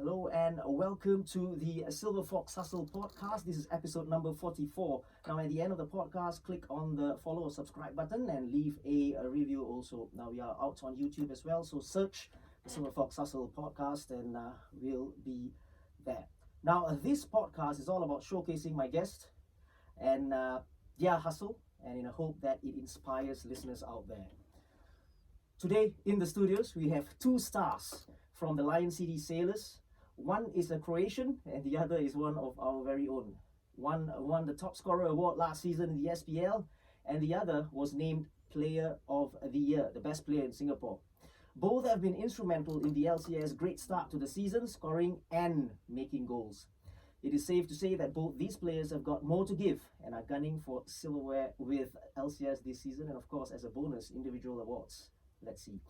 Hello and welcome to the Silverfox Hustle podcast. This is episode number 44. Now, at the end of the podcast, click on the follow or subscribe button and leave a review also. Now, we are out on YouTube as well, so search the Silverfox Hustle podcast and we'll be there. Now, this podcast is all about showcasing my guest and their hustle, and in a hope that it inspires listeners out there. Today in the studios, we have two stars from the Lion City Sailors. One is a Croatian and the other is one of our very own. One won the top scorer award last season in the SPL, and the other was named Player of the Year, the best player in Singapore. Both have been instrumental in the LCS' great start to the season, scoring and making goals. It is safe to say that both these players have got more to give and are gunning for silverware with LCS this season, and of course, as a bonus, individual awards. Let's see.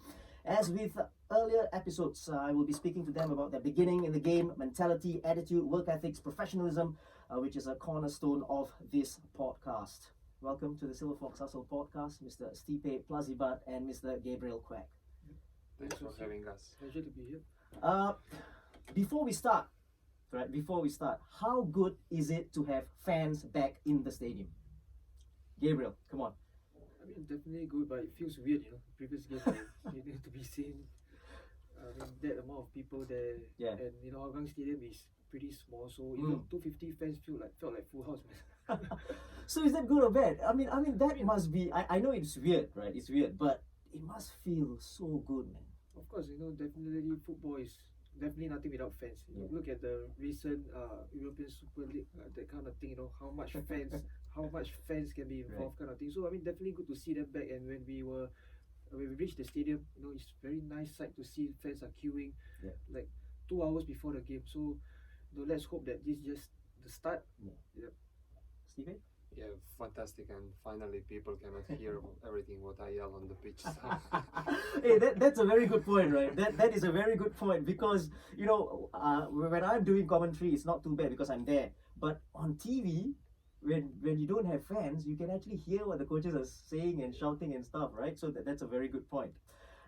As with earlier episodes, I will be speaking to them about their beginning in the game, mentality, attitude, work ethics, professionalism, which is a cornerstone of this podcast. Welcome to the Silverfox Hustle podcast, Mr. Stipe Plazibat and Mr. Gabriel Quak. Thanks for having us. Pleasure to be here. Before we start, how good is it to have fans back in the stadium? Gabriel, come on. I mean, definitely good, but it feels weird, Previous games, you need to be seeing that amount of people there. Yeah. And, Hougang Stadium is pretty small, so, 250 fans felt like full house, man. So is that good or bad? I mean that must be, I know it's weird, right? It's weird, but it must feel so good, man. Of course, definitely football is definitely nothing without fans. Yeah. Look at the recent European Super League, that kind of thing, how much fans can be involved, kind of thing. So, I mean, definitely good to see them back. And when we reached the stadium, it's very nice sight to see fans are queuing, like 2 hours before the game. So, let's hope that this is just the start. Yeah. Stephen? Yeah, fantastic, and finally people cannot hear everything what I yell on the pitch. Hey, that's a very good point, right? That is a very good point, because when I'm doing commentary, it's not too bad because I'm there. But on TV, when you don't have fans, you can actually hear what the coaches are saying and shouting and stuff, right? So that's a very good point.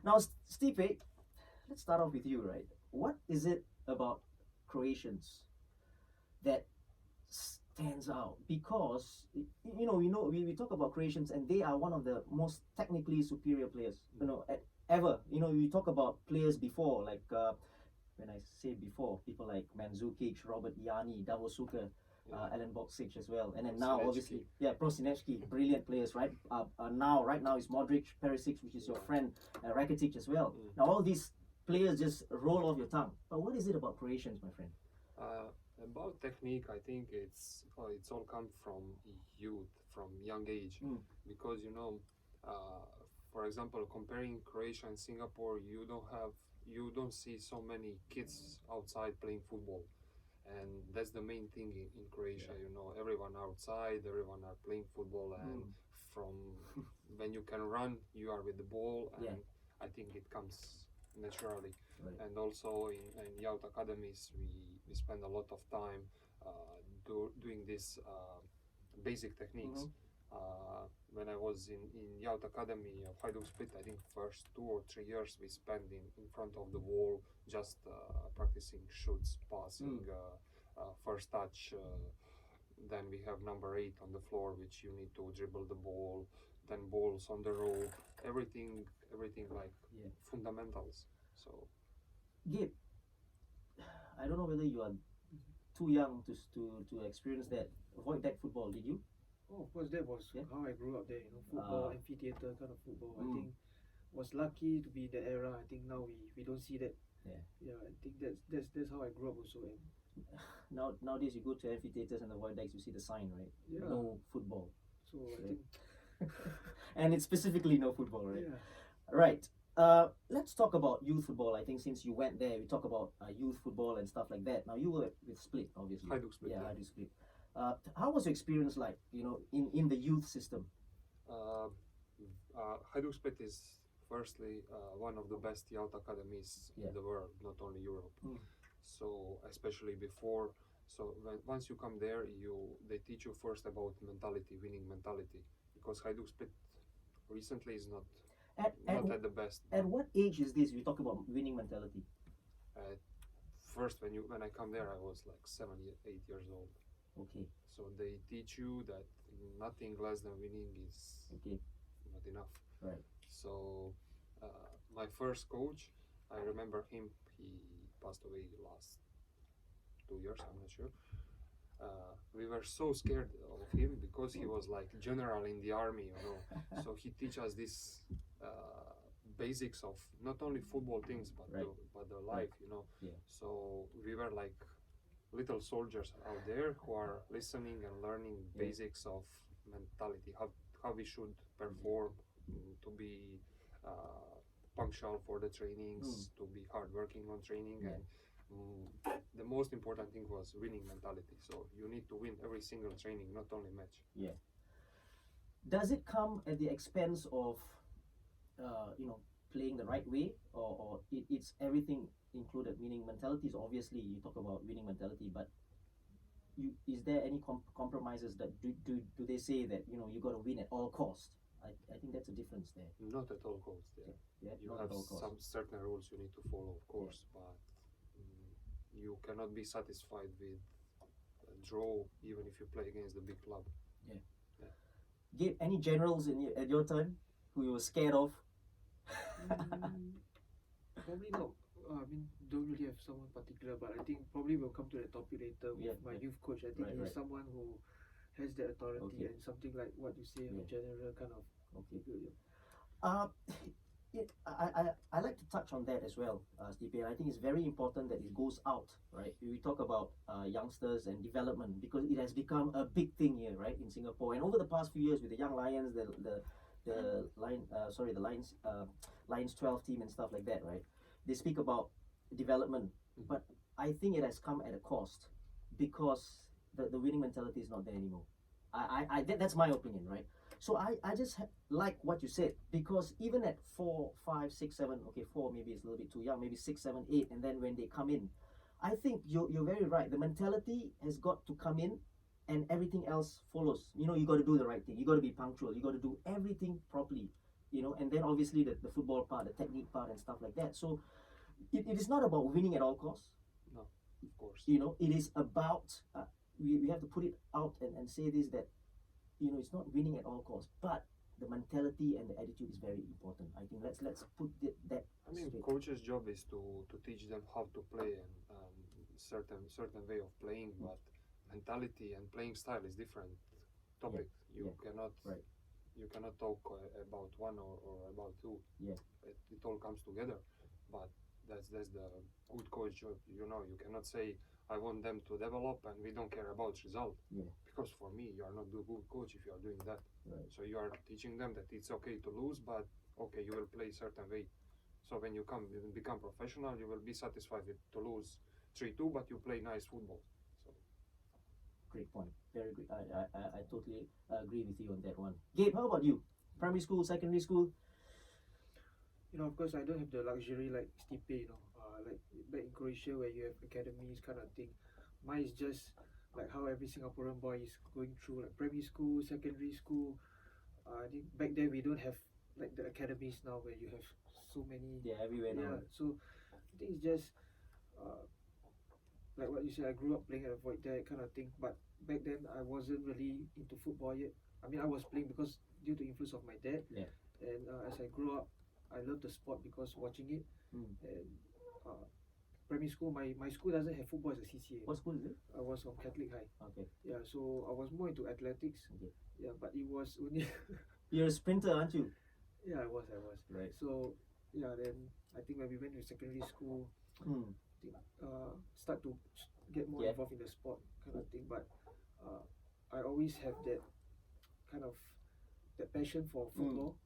Now, Stipe, let's start off with you, right? What is it about Croatians that stands out? Because we talk about Croatians and they are one of the most technically superior players ever. We talk about players before, like when I say before, people like Mandzukic, Robert Jani, Davor Suker, Alan Boksic as well, and then now obviously Prosinecki, brilliant players, right? Right now is Modric, Perisic, which is your friend, Rakitic as well. Now all these players just roll off your tongue. But what is it about Croatians, my friend? About technique, I think it's all come from youth, from young age, because for example, comparing Croatia and Singapore, you don't see so many kids outside playing football, and that's the main thing in Croatia. Everyone outside, everyone are playing football, and from when you can run, you are with the ball, and I think it comes naturally. Right. And also in youth academies, we spend a lot of time doing this basic techniques. When I was in youth academy of Hajduk Split, I think first 2 or 3 years we spent in front of the wall, just practicing shoots, passing, first touch. Then we have number 8 on the floor, which you need to dribble the ball, then balls on the rope, everything like fundamentals. So, Gabe, I don't know whether you are too young to experience that void deck football. Did you? Oh, of course, that was how I grew up there. Football, amphitheater kind of football. I think was lucky to be in that era. I think now we don't see that. Yeah. I think that's how I grew up also. And nowadays you go to amphitheaters and the void decks, you see the sign, right? Yeah. No football. So I think. And it's specifically no football, right? Yeah. Right. Let's talk about youth football. I think since you went there, we talk about youth football and stuff like that. Now you were with Split, obviously. Hajduk Split. Yeah, Hajduk Split. How was your experience like? In the youth system. Hajduk Split is firstly one of the best youth academies in the world, not only Europe. So especially before, once you come there, they teach you first about mentality, winning mentality, because Hajduk Split recently is not at the best. At what age is this? We talk about winning mentality. At first when I come there, I was like 8 years old. Okay. So they teach you that nothing less than winning is Okay. not enough. Right. So my first coach, I remember him. He passed away last 2 years. I'm not sure. We were so scared of him because he was like general in the army, you know. So he teach us this basics of not only football things but Right. the life, you know. Yeah. So we were like little soldiers out there who are listening and learning Yeah. basics of mentality, how we should perform, to be punctual for the trainings, to be hardworking on training, Yeah. and the most important thing was winning mentality. So you need to win every single training, not only match. Yeah. Does it come at the expense of, playing the right way, or it's everything included? Meaning, mentality is obviously, you talk about winning mentality, but is there any compromises that do they say that you got to win at all cost? I think that's a difference there. Not at all costs. Yeah. Yeah, You not have at all cost. some certain rules you need to follow, of course, but you cannot be satisfied with a draw even if you play against the big club. Gabe, any generals at your time who you were scared of? Probably not. I mean, don't really have someone particular, but I think probably we'll come to that topic later with my youth coach. I think Right, he's right. someone who has that authority Okay. and something like what you say, Yeah. a general kind of. Okay. Yeah. Yeah, I like to touch on that as well, Stipe. And I think it's very important that it goes out, right? We talk about youngsters and development because it has become a big thing here, right, in Singapore. And over the past few years, with the young Lions, the Lions 12 team and stuff like that, right? They speak about development, but I think it has come at a cost because the winning mentality is not there anymore. That's my opinion, right? So I just like what you said, because even at 4, 5, 6, 7, okay, 4 maybe it's a little bit too young, maybe 6, 7, 8, and then when they come in, I think you're very right. The mentality has got to come in, and everything else follows. You got to do the right thing. You got to be punctual. You got to do everything properly. And then obviously the football part, the technique part, and stuff like that. So it is not about winning at all costs. No, of course. It is about we have to put it out and say this, that it's not winning at all costs, but the mentality and the attitude is very important. I think let's put that. I mean, straight. coach's job is to teach them how to play and certain way of playing, but mentality and playing style is different topic. You cannot Right. you cannot talk about one or about two. Yeah. It all comes together, but that's the good coach job. You cannot say I want them to develop and we don't care about result. Yeah. Because for me, you are not the good coach if you are doing that. Right. So you are teaching them that it's okay to lose, but okay, you will play certain way. So when you become professional, you will be satisfied with to lose 3-2, but you play nice football. So Great point. Very good. I totally agree with you on that one. Gabe, how about you? Primary school, secondary school? Of course, I don't have the luxury like Stipe, like back in Croatia where you have academies kind of thing. Mine is just like how every Singaporean boy is going through, like primary school, secondary school. I think back then we don't have like the academies now where you have so many. Yeah, everywhere now. So I think it's just like what you said. I grew up playing at a void deck kind of thing, but back then I wasn't really into football yet. I mean, I was playing because due to influence of my dad. Yeah. And as I grew up, I loved the sport because watching it. And primary school, my school doesn't have football as a CCA. What school is it? I was from Catholic High. Okay. Yeah, so I was more into athletics. Okay. Yeah, but it was only. You're a sprinter, aren't you? Yeah, I was. Right. So yeah, then I think when we went to secondary school, start to get more involved in the sport kind of thing. But I always have that kind of that passion for football.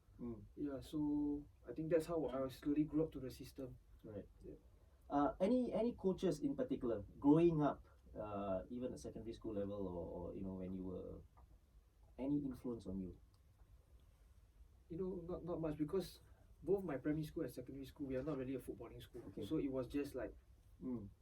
Yeah, so I think that's how I slowly grew up to the system. Right. Yeah. Any coaches in particular growing up, even at secondary school level, or when you were, any influence on you? Not much, because both my primary school and secondary school, we are not really a footballing school. Okay. So it was just like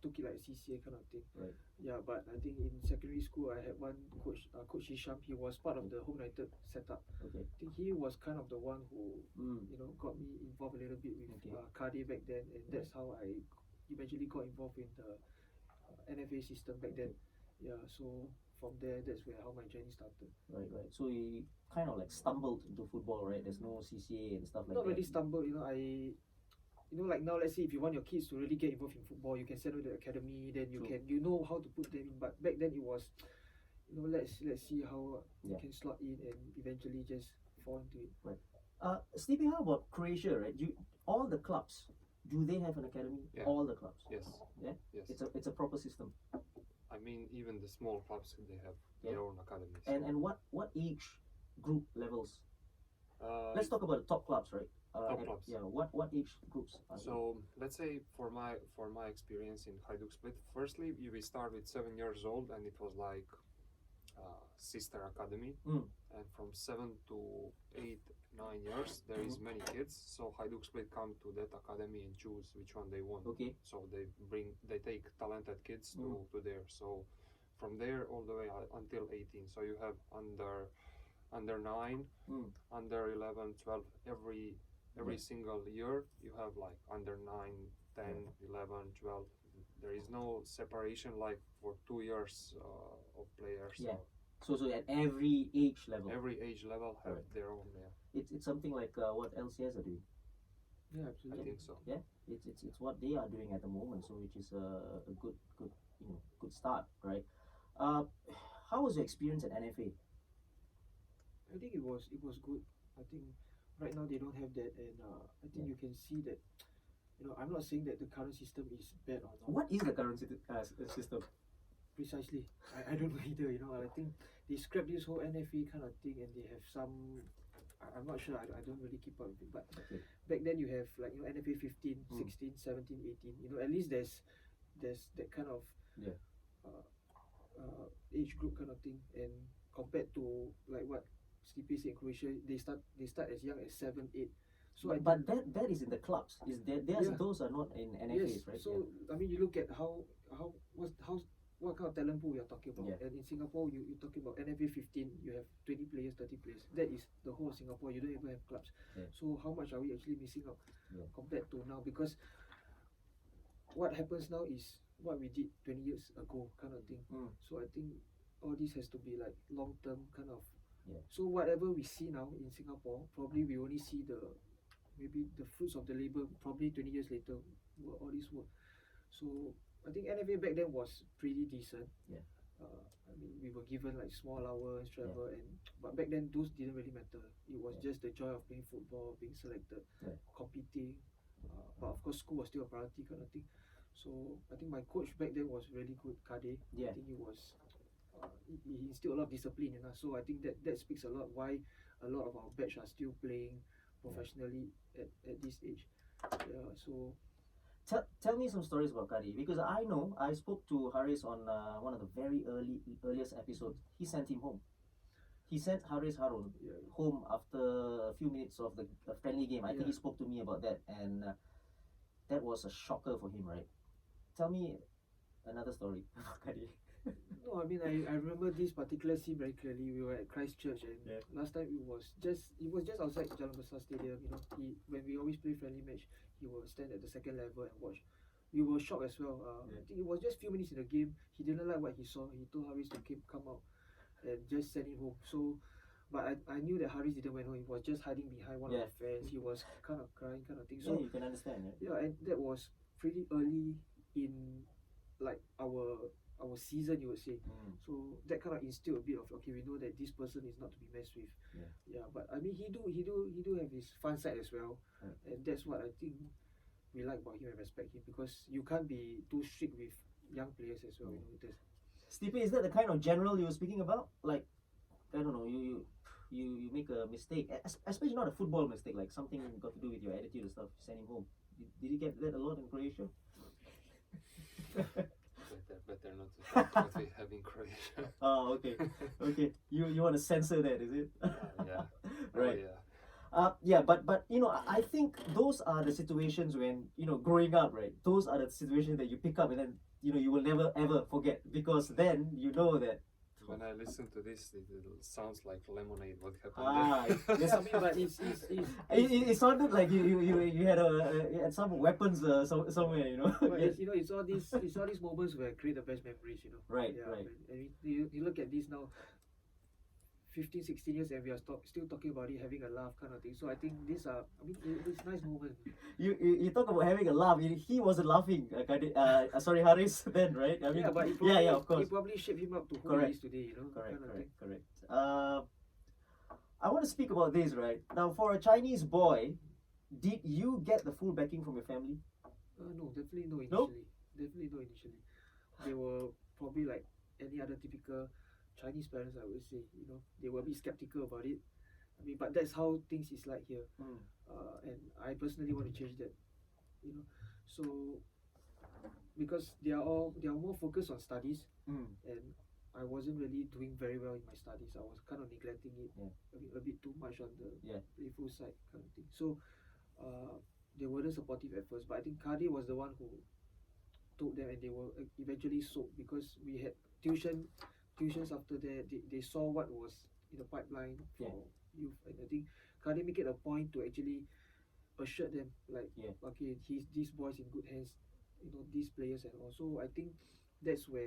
took it like CCA kind of thing. Right. Yeah, but I think in secondary school I had one coach, Coach Hisham. He was part of the Home United setup. Okay. I think he was kind of the one who got me involved a little bit with Okay. Cardi back then, and that's how I eventually got involved in the NFA system back then. Yeah, so from there, that's where how my journey started. Right, right. So you kind of like stumbled into football, right? There's no CCA and stuff like Not that. really stumbled, like now, let's say if you want your kids to really get involved in football, you can send them to the academy, then True. you know how to put them in. But back then it was, let's see how Yeah. you can slot in and eventually just fall into it. Stipe, how about Croatia, right? All the clubs, do they have an academy? Yeah. All the clubs. Yes. Yeah? Yes. It's a proper system. I mean, even the small clubs, they have their own academies. And what age group levels? Let's Uh, talk about the top clubs, right? Top clubs. Yeah. What age groups? Are So let's say for my experience in Hajduk Split, firstly we start with 7 years old, and it was like sister academy, Mm. and from 7 to 8, 9 years there is many kids. So Hajduk Split come to that academy and choose which one they want. Okay. So they take talented kids to there. So from there all the way until 18. So you have under 9, Mm. under 11, 12, every Yeah. single year you have like under 9, 10, 11, 12. There is no separation like for 2 years of players. Yeah. So at every age level, Every age level have Correct. their own. Yeah, it's something like what LCS are doing. Yeah, I absolutely. think so. Yeah, it's what they are doing at the moment, so which is a good good start, right? How was your experience at NFA? I think it was good. I think right now they don't have that, and I think you can see that. I'm not saying that the current system is bad or not. What is the current system? Precisely, I don't know either. I think they scrapped this whole NFA kind of thing, and they have some. I'm not sure. I don't really keep up with it, but Okay. back then you have like NFA 15, Mm. 16, 17, 18. At least there's that kind of Yeah. age group kind of thing, and compared to like what Stipe said in Croatia, they start as young as 7, 8. So I But that is in the clubs. Is there? Yeah. Those are not in NFAs, yes. right? So I mean, you look at what kind of talent pool you're talking about. Yeah. And in Singapore, you're talking about NFA 15, you have 20 players, 30 players. That is the whole of Singapore. You don't even have clubs. Yeah. So how much are we actually missing out Yeah. compared to now? Because what happens now is what we did 20 years ago kind of thing. Mm. So I think all this has to be like long-term kind of. Yeah. So whatever we see now in Singapore, probably we only see maybe the fruits of the labor probably 20 years later, all this work. So I think NFA back then was pretty decent. Yeah. I mean, we were given like small allowance, travel, but back then those didn't really matter. It was just the joy of playing football, being selected, competing. But of course, school was still a priority kind of thing. So I think my coach back then was really good, Kade. Yeah. I think he was. He instilled a lot of discipline in us. So I think that speaks a lot why a lot of our batch are still playing professionally at this age. Yeah. So. Tell me some stories about Kadi, because I know I spoke to Haris on one of the very earliest episodes. He sent him home. He sent Haris Harun home after a few minutes of the friendly game. I think he spoke to me about that, and that was a shocker for him, right? Tell me another story about Kadi. No, I mean I remember this particular scene very clearly. We were at Christchurch, and last time it was just outside Jalan Besar Stadium. When we always play friendly match, he will stand at the second level and watch. We were shocked as well. I think it was just few minutes in the game. He didn't like what he saw. He told Haris to come out and just send him home. So, but I knew that Haris didn't went home. He was just hiding behind one of the fans. He was kind of crying, kind of thing. So you can understand. Yeah, and that was pretty early in like our season, you would say. So that kind of instilled a bit of, okay, we know that this person is not to be messed with. But I mean, he do have his fun side as well, and that's what I think we like about him and respect him, because you can't be too strict with young players as well. Stipe, is that the kind of general you were speaking about? Like, I don't know, you make a mistake, especially not a football mistake, like something got to do with your attitude and stuff. Send him home. Did you get that a lot in Croatia? Better not to talk what we have in Croatia. Oh, okay. You want to censor that, is it? Yeah. Right. Oh, yeah. But I think those are the situations when growing up, right? Those are the situations that you pick up, and then you will never ever forget, because then you know that When I listen to this, it sounds like lemonade. What happened Ah, there? yes, I mean, but it's it sounded like you had you had some weapons somewhere, you know. but Yeah. it's all these moments where I create the best memories, you know. Right, Yeah, right. man. And you look at this now, 15, 16 years, and we are still talking about it, having a laugh, kind of thing. So I think these are, I mean, it's nice moments. You talk about having a laugh. He wasn't laughing. Sorry, Haris. Then right. I mean, Yeah, but yeah, of course. it probably shaped him up to who Correct. he is today, you know. Correct, kind of correct, thing. correct. I want to speak about this, right? Now, for a Chinese boy, did you get the full backing from your family? No, definitely no No? initially. Definitely no initially. They were probably like any other typical Chinese parents, I would say. You know, they were a bit skeptical about it. I mean, but that's how things is like here. Mm. And I personally want to change that. You know, so because they are more focused on studies, Mm. and I wasn't really doing very well in my studies. I was kind of neglecting it Yeah. a bit too much on the Yeah. playful side, kind of thing. So they weren't supportive at first, but I think Kadi was the one who told them, and they were eventually sold because we had tuitions after that. They saw what was in the pipeline for youth, and I think Kadi make it a point to actually assure them, like, okay, these boys in good hands, you know, these players and all. So I think that's where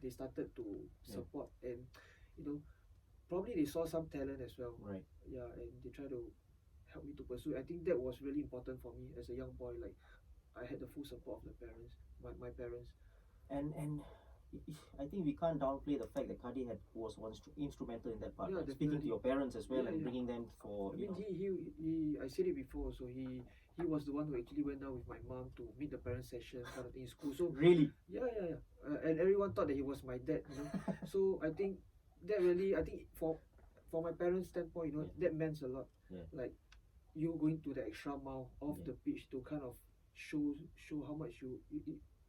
they started to support, and you know, probably they saw some talent as well. Right. Yeah, and they try to help me to pursue. I think that was really important for me as a young boy. Like, I had the full support of the parents, my parents. And I think we can't downplay the fact that Kadi was instrumental in that part. Yeah, right? Speaking to definitely. your parents as well Yeah, and yeah. bringing them for I mean, he I said it before. So he was the one who actually went down with my mom to meet the parent session, kind of thing, in school. So really. yeah. And everyone thought that he was my dad, you know. So I think that really, I think for my parents' standpoint, you know, that meant a lot. Yeah. Like, you going to the extra mile off the pitch to kind of show how much you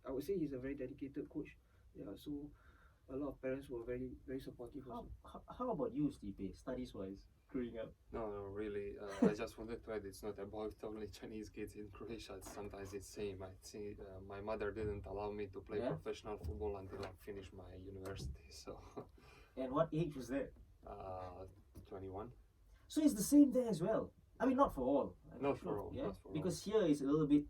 I would say he's a very dedicated coach. Yeah, so a lot of parents were very, very supportive also. How about you, Stipe, studies wise, growing up? No, really. I just wanted to add, it's not about only Chinese kids in Croatia. Sometimes it's same. I see my mother didn't allow me to play professional football until I finished my university. So. And what age was that? 21. So it's the same there as well. I mean, not for all. Not for all. Yeah, not for because here is a little bit.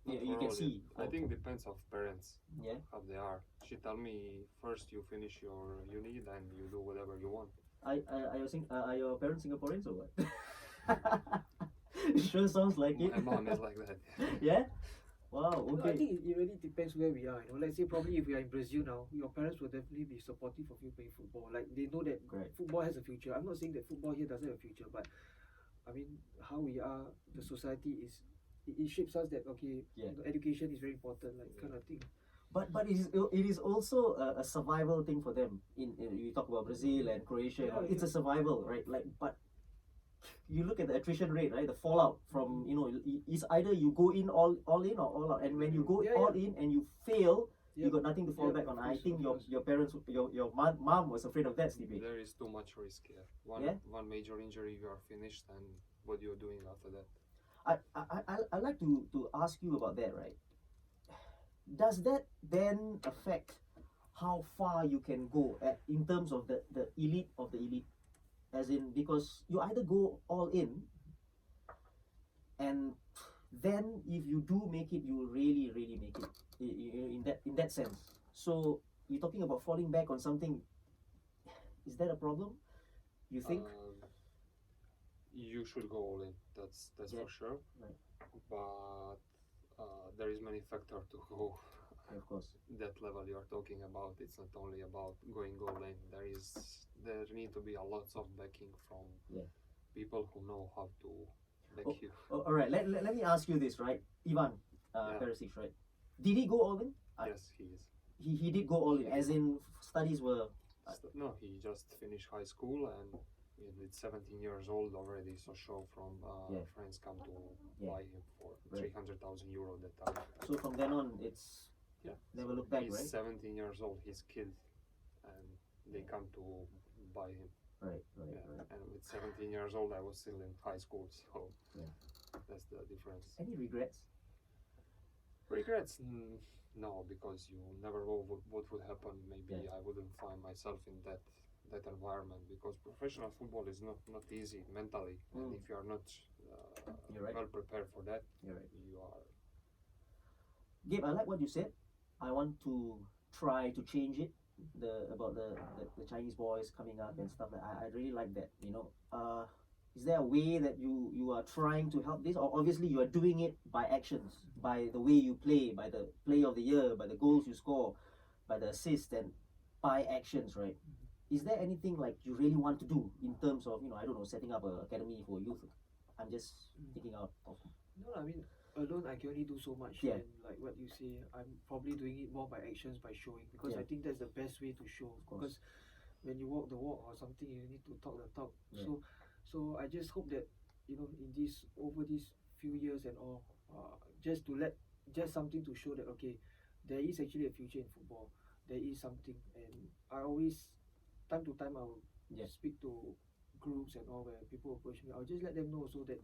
You can all, see. I think depends of parents. Yeah. How they are. She told me first you finish your uni, then you do whatever you want. Are your parents Singaporeans or what? It sure sounds like it. My mom is like that. Yeah. Wow. No, Okay. I think it really depends where we are. You know, let's say probably if we are in Brazil now, your parents will definitely be supportive of you playing football. Like, they know that football has a future. I'm not saying that football here doesn't have a future, but I mean, how we are, the society is, it shapes us that, okay, you know, education is very important, like, kind of thing. But it is also a survival thing for them. In you talk about Brazil and Croatia, it's a survival, right? Like, but you look at the attrition rate, right? The fallout from, you know, it's either you go in all in or all out. And when you go all in and you fail, you got nothing to fall back on. I think your parents, your mom was afraid of that, Stipe. There is too much risk here. One major injury, you are finished, and what you're doing after that. I like to ask you about that, right? Does that then affect how far you can go in terms of the elite of the elite? As in, because you either go all in, and then if you do make it, you really make it in that sense. So you're talking about falling back on something. Is that a problem, you think? You should go all in. That's for sure. Right. But there is many factors to go. Of course. That level you are talking about, it's not only about going all in. There need to be a lots of backing from people who know how to back you. All right. Let me ask you this, right? Ivan Perisic, right? Did he go all in? Yes, he is. He did go all in, as in studies were. No, he just finished high school and he's 17 years old already. So show from friends come to buy him for 300,000 euro that time. So from then on, it's never look back, he's right? 17 years old. He's kid, and they come to buy him. Right. And with 17 years old, I was still in high school, so that's the difference. Any regrets? Regrets? No, because you never know what would happen. Maybe Yeah. I wouldn't find myself in that environment, because professional football is not easy mentally, and if you are not You're right. well prepared for that, You're right. you are. Gabe, I like what you said. I want to try to change it. About the Chinese boys coming up and stuff. I really like that. Is there a way that you are trying to help this, or obviously you are doing it by actions, by the way you play, by the play of the year, by the goals you score, by the assist, and by actions, right? Is there anything like you really want to do in terms of I don't know, setting up a academy for youth? I'm just thinking out of. No, I mean, alone I can only do so much. Yeah. And like what you say, I'm probably doing it more by actions, by showing, because Yeah. I think that's the best way to show. course. Because when you walk the walk or something, you need to talk the talk. Yeah. So I just hope that in this over these few years and all, just something to show that okay, there is actually a future in football. There is something, and I always, time to time, I will Yeah. speak to groups and all where people approach me. I'll just let them know so that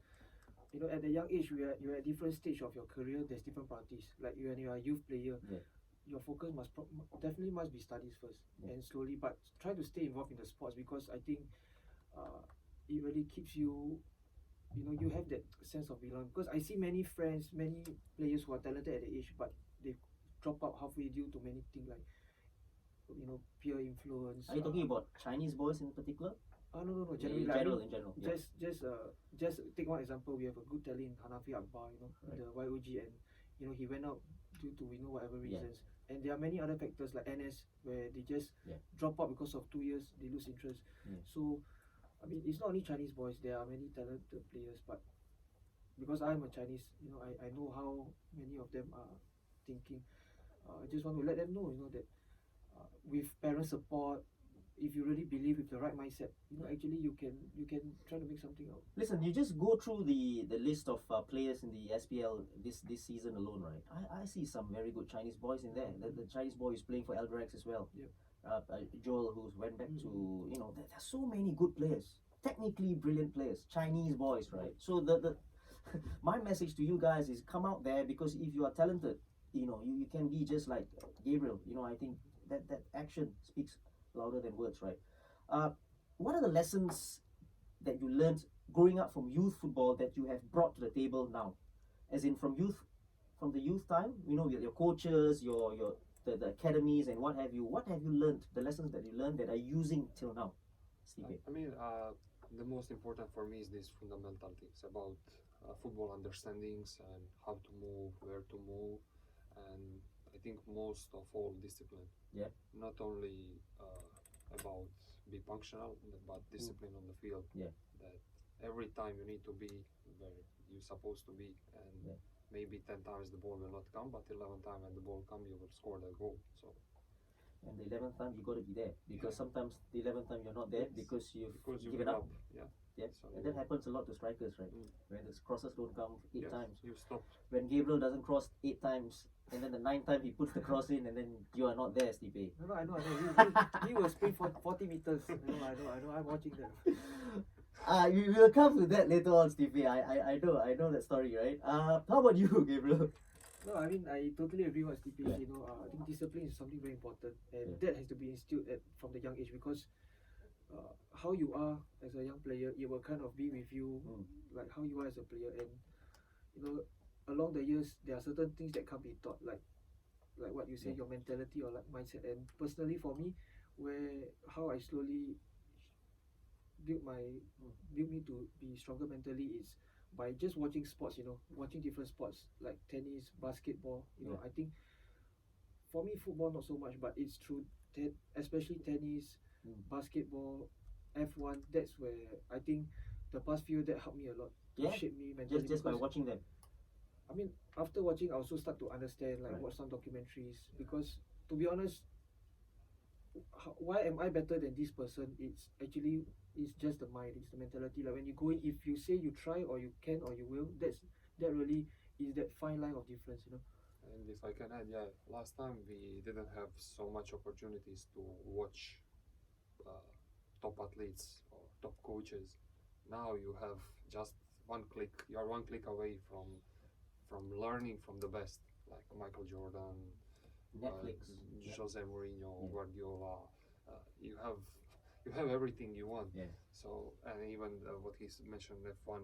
at a young age, you're at different stage of your career. There's different priorities. Like when you are a youth player, Yeah. your focus definitely must be studies first, Yeah. and slowly, but try to stay involved in the sports, because I think it really keeps you. You have that sense of belonging. Because I see many friends, many players who are talented at the age, but they drop out halfway due to many things like peer influence. Are you talking about Chinese boys in particular? No. In Generally, general, in general. Yeah. Just take one example. We have a good talent in Hanafi Akbar, Right. the YOG, and he went out due to whatever Yeah. reasons. And there are many other factors like NS where they just Yeah. drop out because of 2 years, they lose interest. Yeah. So, I mean, it's not only Chinese boys. There are many talented players, but because I'm a Chinese, I know how many of them are thinking. I just want to let them know, that with parent support, if you really believe with the right mindset, actually you can try to make something out. Listen, you just go through the list of players in the SPL this season alone, right? I see some very good Chinese boys in there. The Chinese boy is playing for Eldrax as well. Yep. Joel, who's went back to there's so many good players, technically brilliant players, Chinese boys, right? So the my message to you guys is come out there, because if you are talented, you can be just like Gabriel. I think that action speaks louder than words, right? What are the lessons that you learned growing up from youth football that you have brought to the table now, as in from the youth time? Your coaches, the academies, and what have you learned? The lessons that you learned that are using till now, Stipe. I mean, the most important for me is these fundamental things about football understandings and how to move, where to move, and I think most of all discipline. Yeah. Not only about be functional, but discipline on the field. Yeah. That every time you need to be where you're supposed to be, and maybe 10 times the ball will not come, but 11th time when the ball come, you will score that goal. So. And the 11th time you got to be there, because sometimes the 11th time you're not there because you've you given up. Yeah. Yeah, So and that happens a lot to strikers, right? When the crosses don't come 8 yes, times. you stop. When Gabriel doesn't cross 8 times, and then the 9th time he puts the cross in, and then you are not there, Stipe. No, I know. He was sprint for 40 meters. I know. I'm watching that. We will come to that later on, Stipe. I know that story, right? How about you, Gabriel? No, I mean, I totally agree with what Stipe said. I think discipline is something very important, and that has to be instilled from the young age, because how you are as a young player, it will kind of be with you, like how you are as a player. And along the years, there are certain things that can't be taught, like what you say, your mentality or like mindset. And personally, for me, how I slowly built me to be stronger mentally is by just watching sports. Watching different sports like tennis, basketball. I think for me, football not so much, but it's through especially tennis, basketball, F1. That's where I think the past few that helped me a lot to shape me mentally. Just by watching them. I mean, after watching, I also start to understand, watch some documentaries, because to be honest, why am I better than this person? It's just the mind, it's the mentality. Like when you go in, if you say you try or you can or you will, that really is that fine line of difference. And if I can add, last time we didn't have so much opportunities to watch top athletes or top coaches. Now you have just one click. You are one click away from learning from the best, like Michael Jordan, Netflix. Jose Mourinho, Yeah. Guardiola. You have everything you want. Yeah. So, and even what he's mentioned, F1,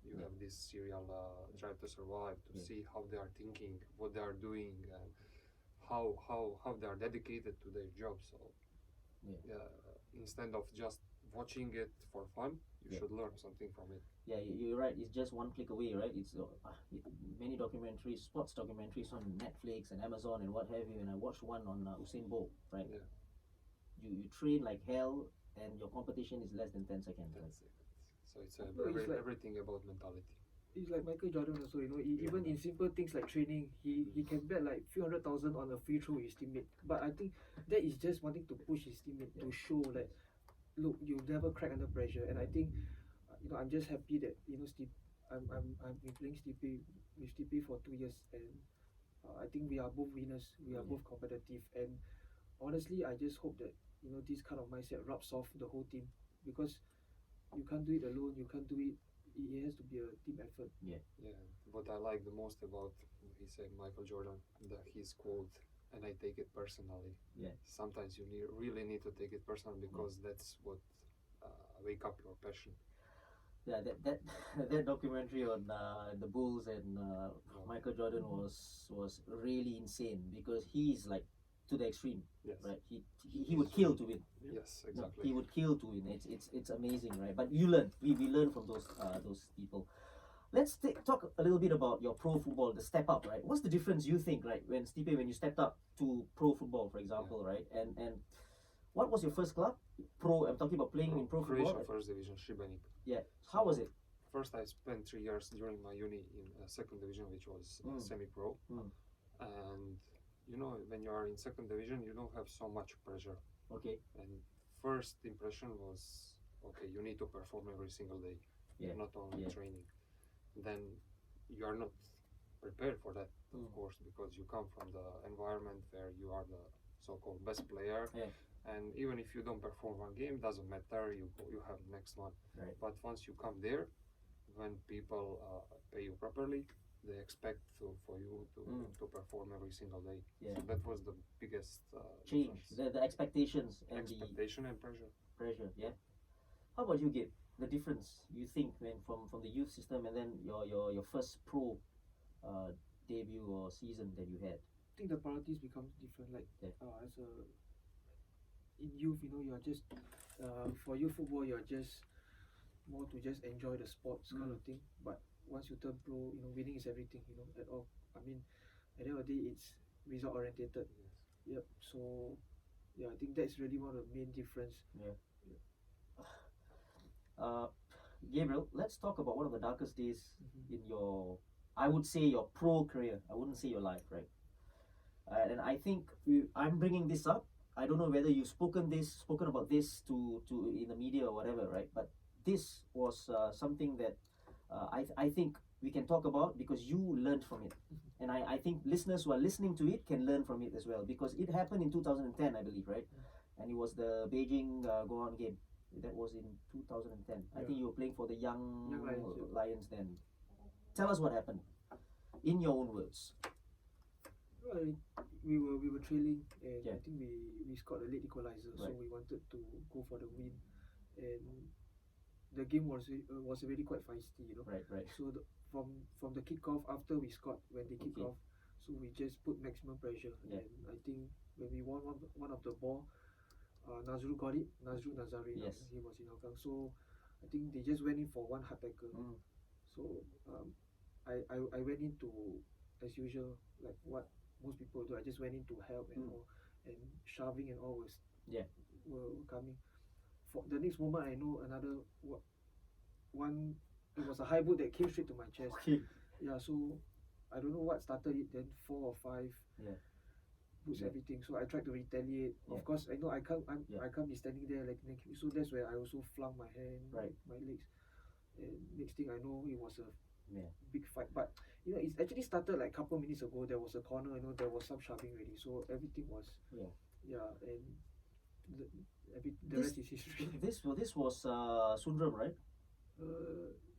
you have this serial Drive to Survive to see how they are thinking, what they are doing, and how they are dedicated to their job. So, instead of just watching it for fun, you should learn something from it. Yeah, you're right. It's just one click away, right? It's many documentaries, sports documentaries on Netflix and Amazon and what have you. And I watched one on Usain Bolt, right? Yeah. You train like hell, and your competition is less than 10 seconds. Right? That's it. So it's It's like- everything about mentality. It's like Michael Jordan also, even in simple things like training, he can bet like few 100,000 on a free throw with his teammate. But I think that is just wanting to push his teammate to show like, look, you never crack under pressure. And I think, I'm just happy that Stipe, I've been playing with Stipe for 2 years, and I think we are both winners. We are both competitive, and honestly, I just hope that this kind of mindset rubs off the whole team, because you can't do it alone. You can't do it. It has to be a team effort. Yeah, what I like the most about, he said, Michael Jordan, his quote, and I take it personally. Yeah. Sometimes you really need to take it personal, because that's what wake up your passion. Yeah, that documentary on the Bulls and Michael Jordan was really insane, because he's like to the extreme, Yes. right? He would kill to win. Yes, No, exactly. he would kill to win. It's amazing, right? But you learn. We learn from those people. Let's talk a little bit about your pro football, the step up, right? What's the difference you think, right? When Stipe, when you stepped up to pro football, for example, right? And what was your first club? Pro. I'm talking about playing in pro football. Croatia Right? first division, Šibenik. Yeah. How was it? First, I spent 3 years during my uni in second division, which was semi-pro. And when you are in second division, you don't have so much pressure. Okay. And first impression was, okay, you need to perform every single day, not only training. Then you are not prepared for that, of course, because you come from the environment where you are the so-called best player. Yeah. And even if you don't perform one game, doesn't matter, you have next one. Right. But once you come there, when people pay you properly, they expect for you to perform every single day. Yeah. So that was the biggest Change difference. the expectations and Expectation and pressure. the pressure. Yeah. How about you, Gabe? The difference you think when from the youth system and then your first pro debut or season that you had? I think the priorities becomes different. Like as a in youth, you are just for youth football, you are just more to just enjoy the sports kind of thing. But once you turn pro, winning is everything. At all. I mean, at the end of the day, it's result orientated. Yes. Yep. So I think that's really one of the main difference. Gabriel, let's talk about one of the darkest days in your, I would say, your pro career. I wouldn't say your life, right? And I think I'm bringing this up. I don't know whether you've spoken about this to in the media or whatever, right? But this was something that I think we can talk about, because you learned from it, and I think listeners who are listening to it can learn from it as well, because it happened in 2010, I believe, right? And it was the Beijing Gohan game. That was in 2010. I think you were playing for the young Lions then. Tell us what happened, in your own words. Well, we were trailing, and Yeah. I think we scored a late equalizer, so Right. we wanted to go for the win, and the game was already quite feisty, Right. So from the kickoff, after we scored, when they kick Okay. off, so we just put maximum pressure, Yeah. and I think when we won one of the ball, Nazrul got it. Nazari, Yes. he was in Hougang, so I think they just went in for one hard tackle. So I went into, as usual, like what most people do. I just went in to help and all, and shoving and all were coming. For the next moment, I know another one. It was a high boot that came straight to my chest. Okay. Yeah, so I don't know what started it. Then 4 or 5 boots everything. So I tried to retaliate. Of course, I know I can't be standing there like naked. So that's where I also flung my hand, my legs. And next thing I know, it was a big fight. But it actually started like a couple minutes ago. There was a corner. There was some shoving already. So everything was and the rest is history. This was Sundram, right?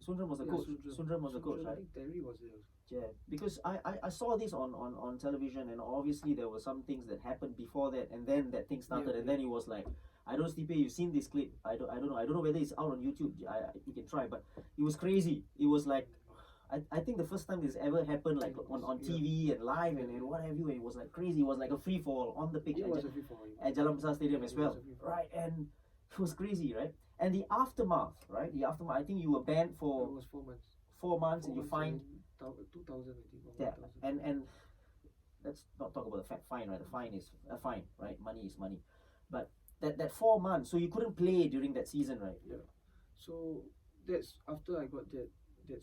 Sundram was the yeah, coach. Sundram was the coach, I right? think Terry was there. Yeah, because I saw this on television, and obviously there were some things that happened before that, and then that thing started, Yeah, and then it was like, I don't know, Stipe, you've seen this clip. I don't know whether it's out on YouTube. You can try, but it was crazy. It was like, I think the first time this ever happened, like on TV and live and what have you, and it was like crazy. It was like a free fall on the pitch It was a free fall. at Jalan Besar Stadium as It was well, a free fall. right? And it was crazy, right? And the aftermath, right? The aftermath. I think you were banned It for was 4 months. 4 months, and you fined. 2,000, I think. Or Yeah, 1,000. and let's not talk about the fine, right? The fine is a fine, right? Money is money, but that 4 months, so you couldn't play during that season, right? Yeah. So that's after I got that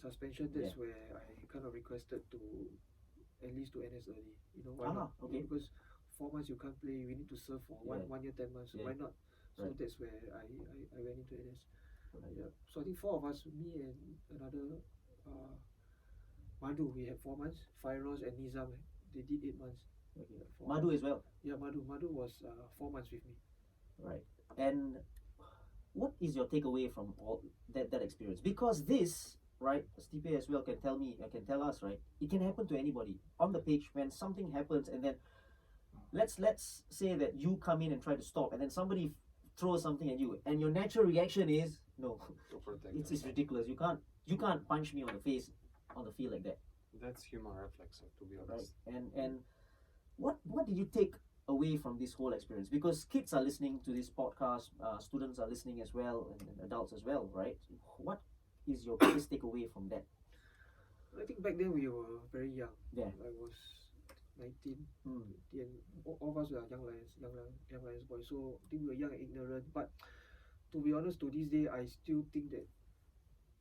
suspension. That's where I kind of requested to at least to NS early. You know why not? Okay. Because 4 months you can't play. We need to serve for one year 10 months. So why not? So Right. that's where I went into NS. Right. Yeah. So I think 4 of us, me and another Madhu, we had 4 months. Fairoz and Nizam, they did 8 months. Okay. Yeah, 4 Madhu months. as well, Yeah, Madhu was 4 months with me. right? And what is your takeaway from all that experience? Because this, right, Stipe as well can tell us, right? It can happen to anybody on the pitch when something happens, and then let's say that you come in and try to stop, and then somebody throws something at you, and your natural reaction is no. To protect It's yourself. ridiculous. You can't punch me on the face on the field like that, That's human reflex, to be right? honest. And what did you take away from this whole experience? Because kids are listening to this podcast, students are listening as well, and adults as well, right? What is your biggest takeaway from that? I think back then we were very young. Yeah. I was 19, Mm. 20, and all of us were young lions boys. So I think we were young and ignorant. But to be honest, to this day, I still think that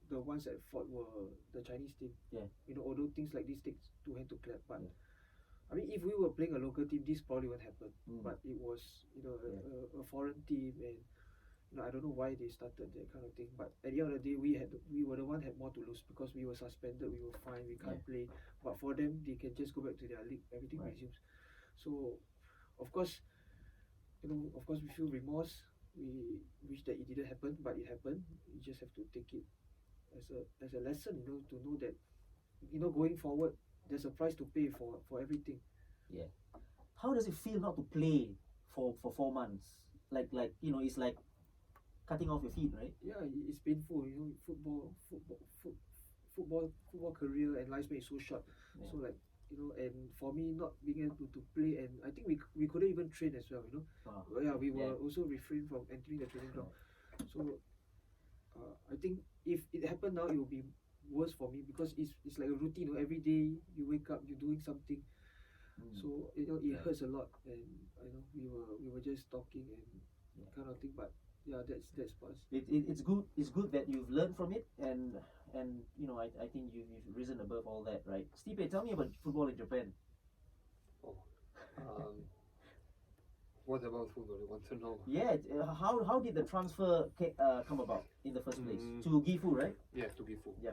the ones at fault were the Chinese team. Yeah. You know, although things like this takes 2 hands to clap, but Yeah. I mean, if we were playing a local team, this probably won't happen. Mm. But it was, you know, a foreign team, and you know, I don't know why they started that kind of thing. But at the end of the day, we were the one had more to lose because we were suspended, we were fined, we can't play. But for them, they can just go back to their league, everything resumes. So, of course, you know, we feel remorse. We wish that it didn't happen, but it happened. You just have to take it as a lesson, you know, to know that, you know, going forward, there's a price to pay for everything. Yeah. How does it feel not to play for 4 months? Like you know, it's like cutting off your feet, right? Yeah, it's painful. You know, football career and lifespan is so short. Yeah. So like, you know, and for me not being able to play, and I think we couldn't even train as well. You know, Wow. we were also refrained from entering the training ground. So I think if it happened now, it will be worse for me because it's like a routine. You know, every day you wake up, you're doing something. So you know, it hurts a lot, and you know, we were just talking and kind of thing. But yeah, that's past. It's good that you've learned from it, and you know, I think you've risen above all that, right? Stipe, tell me about football in Japan. Oh, what about football? You want to know? Yeah, how did the transfer come about in the first place to Gifu, right? Yeah, to Gifu. Yeah.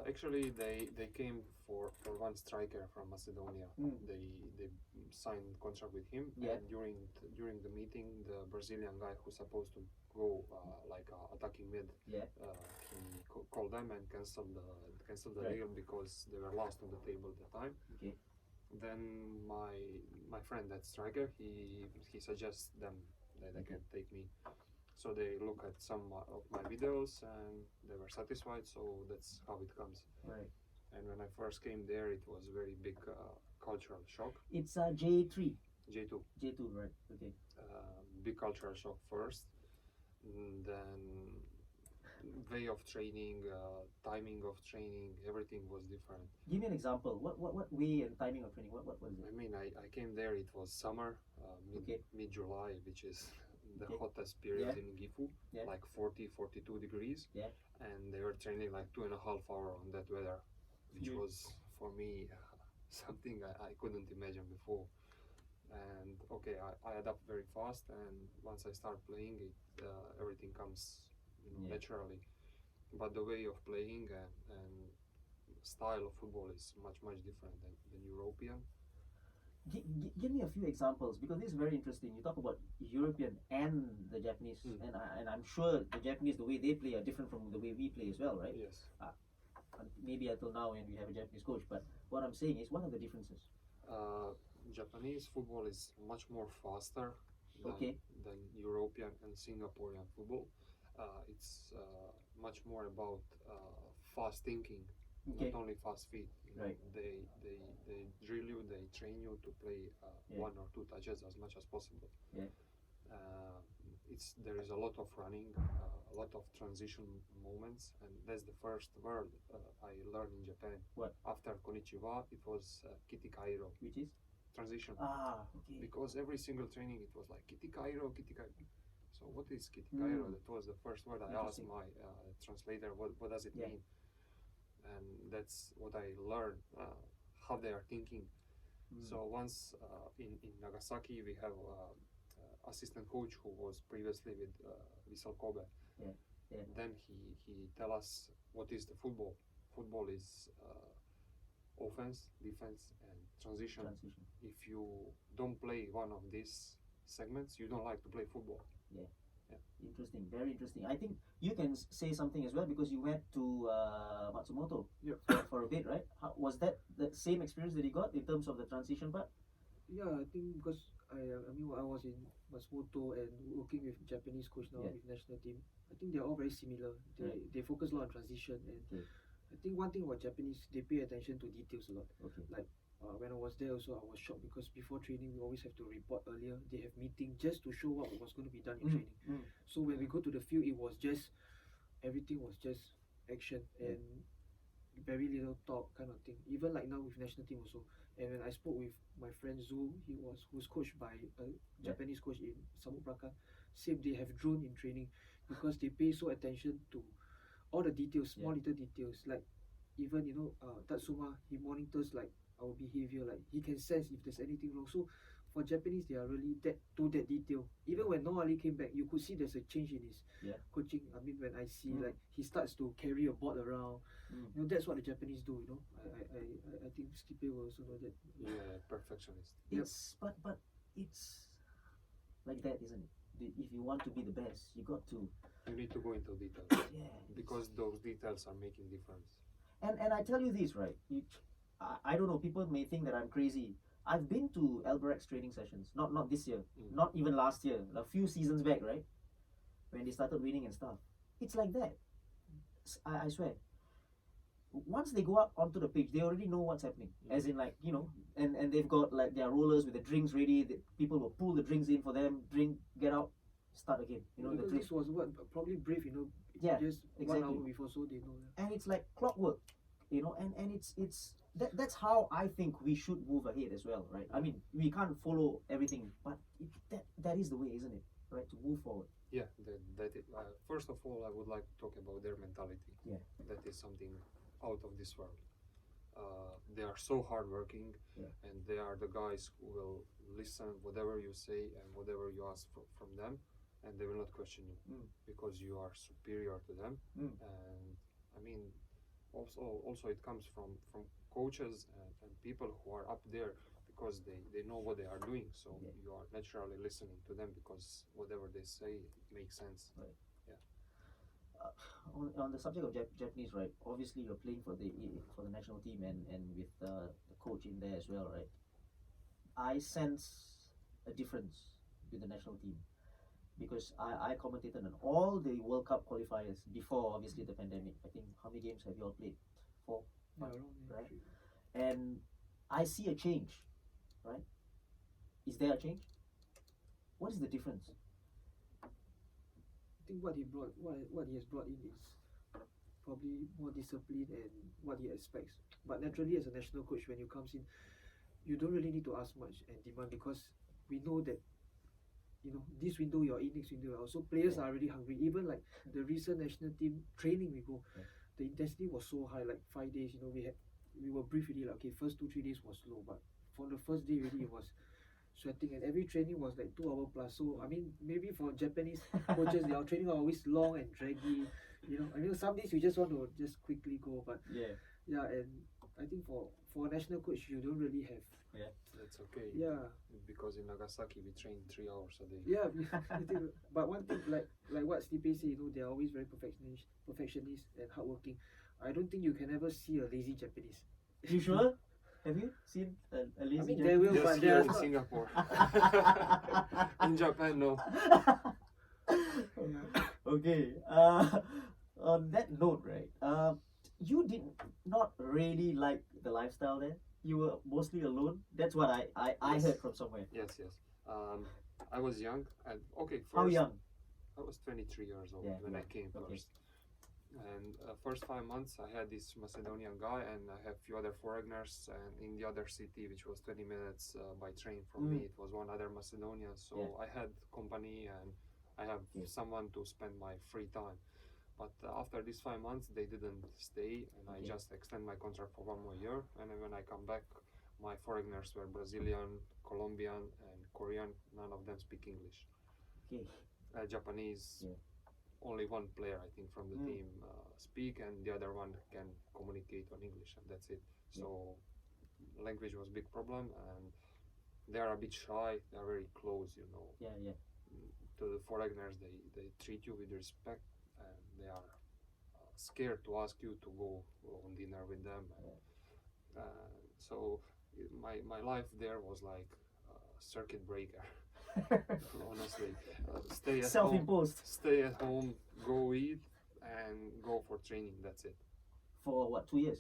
Actually, they came for one striker from Macedonia. They signed contract with him. Yeah. And during the meeting, the Brazilian guy who's supposed to go attacking mid, he called them and canceled the deal because they were last on the table at the time. Okay. Then my friend, that striker, he suggests them that they can take me. So they look at some of my videos and they were satisfied. So that's how it comes. Right. And when I first came there, it was a very big cultural shock. It's J3. J2. J2, right? Okay. Big cultural shock first, and then way of training, timing of training, everything was different. Give me an example. What way and timing of training? What was it? I mean, I came there, it was summer, mid-July, which is the hottest period in Gifu, like 40, 42 degrees. Yeah. And they were training like 2.5 hours on that weather, which was for me something I couldn't imagine before. And okay, I adapt very fast, and once I start playing, everything comes naturally. But the way of playing and style of football is much different than European. Give me a few examples, because this is very interesting. You talk about European and the Japanese, and I'm sure the Japanese, the way they play are different from the way we play as well, right? Yes. Maybe until now when we have a Japanese coach, but what I'm saying is, what are the differences? Japanese football is much more faster than, Okay. than European and Singaporean football. It's much more about fast thinking, Okay. not only fast feet. Right. They drill you, they train you to play one or two touches as much as possible. Yeah. There is a lot of running, a lot of transition moments, and that's the first word I learned in Japan. What? After konnichiwa, it was kiti kairo, Which is? transition. Okay. Because every single training it was like kiti kairo, kiti kairo. So what is kiti kairo? That was the first word I asked my translator. What does it mean? And that's what I learned, how they are thinking. So once in Nagasaki we have assistant coach who was previously with Vissel Kobe. Then he tell us what is the football. Football is offense, defense, and transition. If you don't play one of these segments, you don't like to play football. Interesting, very interesting. I think you can say something as well, because you went to Matsumoto for a bit, right? Was that the same experience that you got in terms of the transition part? Yeah, I think because I was in Matsumoto and working with Japanese coach now with national team. I think they're all very similar. They focus a lot on transition, and I think one thing about Japanese, they pay attention to details a lot. Like when I was there also, I was shocked because before training we always have to report earlier. They have meeting just to show what was going to be done in training. So when we go to the field, it was just everything was just action and very little talk kind of thing. Even like now with national team also. And when I spoke with my friend Zhu, who's coached by a Japanese coach in Samut-Prakan, same they have drone in training because they pay so attention to all the details, small little details. Like even Tatsuma, he monitors like our behavior, like he can sense if there's anything wrong. So for Japanese, they are really that detail. Even when Noah Ali came back, you could see there's a change in his coaching. I mean, when I see like he starts to carry a board around, that's what the Japanese do. I think Stipe will also know that. Yeah, perfectionist. But it's like that, isn't it? If you want to be the best, you need to go into details. Because those details are making difference. And I tell you this, right? I don't know, people may think that I'm crazy. I've been to Alberex training sessions, not this year, not even last year, a few seasons back, right? When they started winning and stuff. It's like that. I swear. Once they go up onto the pitch, they already know what's happening. As in, like, and they've got like their rollers with the drinks ready. People will pull the drinks in for them, drink, get out, start again. Because this was probably brief, just 1 hour before, so they know. And it's like clockwork, and it's that's how I think we should move ahead as well, right? I mean, we can't follow everything, but that is the way, isn't it? Right, to move forward. Yeah, first of all, I would like to talk about their mentality. That is something out of this world. They are so hardworking, and they are the guys who will listen whatever you say and whatever you ask from them, and they will not question you because you are superior to them. And I mean, also it comes from coaches and people who are up there, because they know what they are doing, so you are naturally listening to them because whatever they say makes sense. On the subject of Japanese, right? Obviously, you're playing for the national team and with the coach in there as well, right? I sense a difference with the national team because I commentated on all the World Cup qualifiers before, obviously, the pandemic. I think, how many games have you all played? 4, right? And I see a change, right? Is there a change? What is the difference? I think what he has brought in is probably more discipline and what he expects. But naturally, as a national coach, when you comes in, you don't really need to ask much and demand, because we know that this window you're in, next window you're out. So players are already hungry. Even like the recent national team training we go, the intensity was so high, like 5 days. We were briefed really, like, okay, first 2-3 days was slow, but for the first day really it was sweating, and every training was like 2 hours plus. So I mean, maybe for Japanese coaches, their training are always long and draggy. I mean, some days you just want to just quickly go, but and I think for a national coach, you don't really have. That's okay. Yeah. Because in Nagasaki we train 3 hours a day. Yeah, I think, but one thing like what Stipe say, they're always very perfectionist and hardworking. I don't think you can ever see a lazy Japanese. You sure? Have you seen a lazy I mean, Japanese? there will, Just but here there's in not. Singapore. In Japan, no. Okay. On that note, right? You did not really like the lifestyle there. You were mostly alone. That's what I Yes. heard from somewhere. Yes. I was young and okay. First, How young? I was 23 years old when I came Okay. first. And first 5 months I had this Macedonian guy and I have few other foreigners, and in the other city, which was 20 minutes by train from me, it was one other Macedonian. So I had company and I have someone to spend my free time. But after these 5 months, they didn't stay, and I just extend my contract for 1 more year. And then when I come back, my foreigners were Brazilian, Colombian, and Korean. None of them speak English. Okay. Japanese, only one player I think from the team speak, and the other one can communicate on English, and that's it. So language was a big problem, and they are a bit shy. They are very close, to the foreigners. They treat you with respect, and they are scared to ask you to go on dinner with them. So my life there was like a circuit breaker. Honestly, stay at Self-imposed. home, stay at home, go eat, and go for training. That's it. For what, 2 years?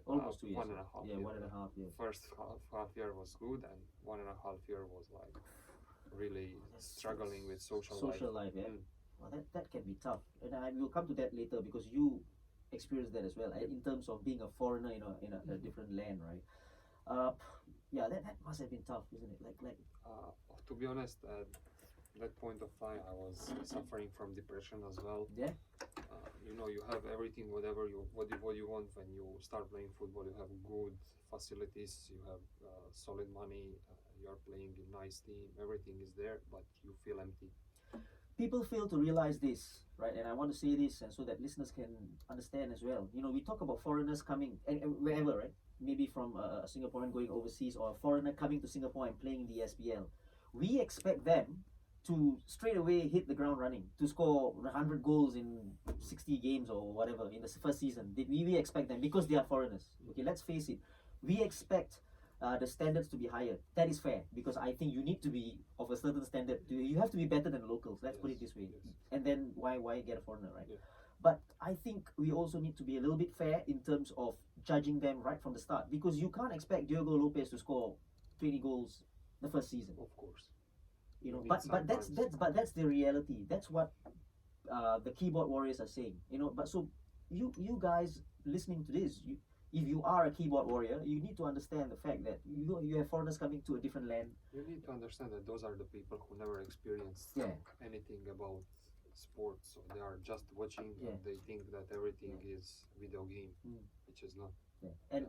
Almost 2 years. 1.5 Yeah, years. 1.5 years. First half year was good, and 1.5 year was like really struggling with social life. Yeah. Well, that can be tough, and I will come to that later because you experienced that as well in terms of being a foreigner in a different land, right? Yeah, that must have been tough, isn't it? Like. To be honest, at that point of time, I was suffering from depression as well. Yeah. You have everything, whatever what you want when you start playing football. You have good facilities, you have solid money, you are playing in nice team, everything is there, but you feel empty. People fail to realize this, right? And I want to say this, and so that listeners can understand as well. We talk about foreigners coming and wherever, right? Maybe from a Singaporean going overseas or a foreigner coming to Singapore and playing in the SPL. We expect them to straight away hit the ground running, to score 100 goals in 60 games or whatever in the first season. We expect them because they are foreigners. Okay, let's face it. We expect the standards to be higher. That is fair, because I think you need to be of a certain standard. You have to be better than locals. Let's put it this way. And then why get a foreigner, right? But I think we also need to be a little bit fair in terms of judging them right from the start, because you can't expect Diogo Lopez to score 20 goals the first season. Of course. But that's the reality. That's what the keyboard warriors are saying. But so you guys listening to this, if you are a keyboard warrior, you need to understand the fact that you have foreigners coming to a different land. You need to understand that those are the people who never experienced anything about sports, so they are just watching and they think that everything is video game, which is not. And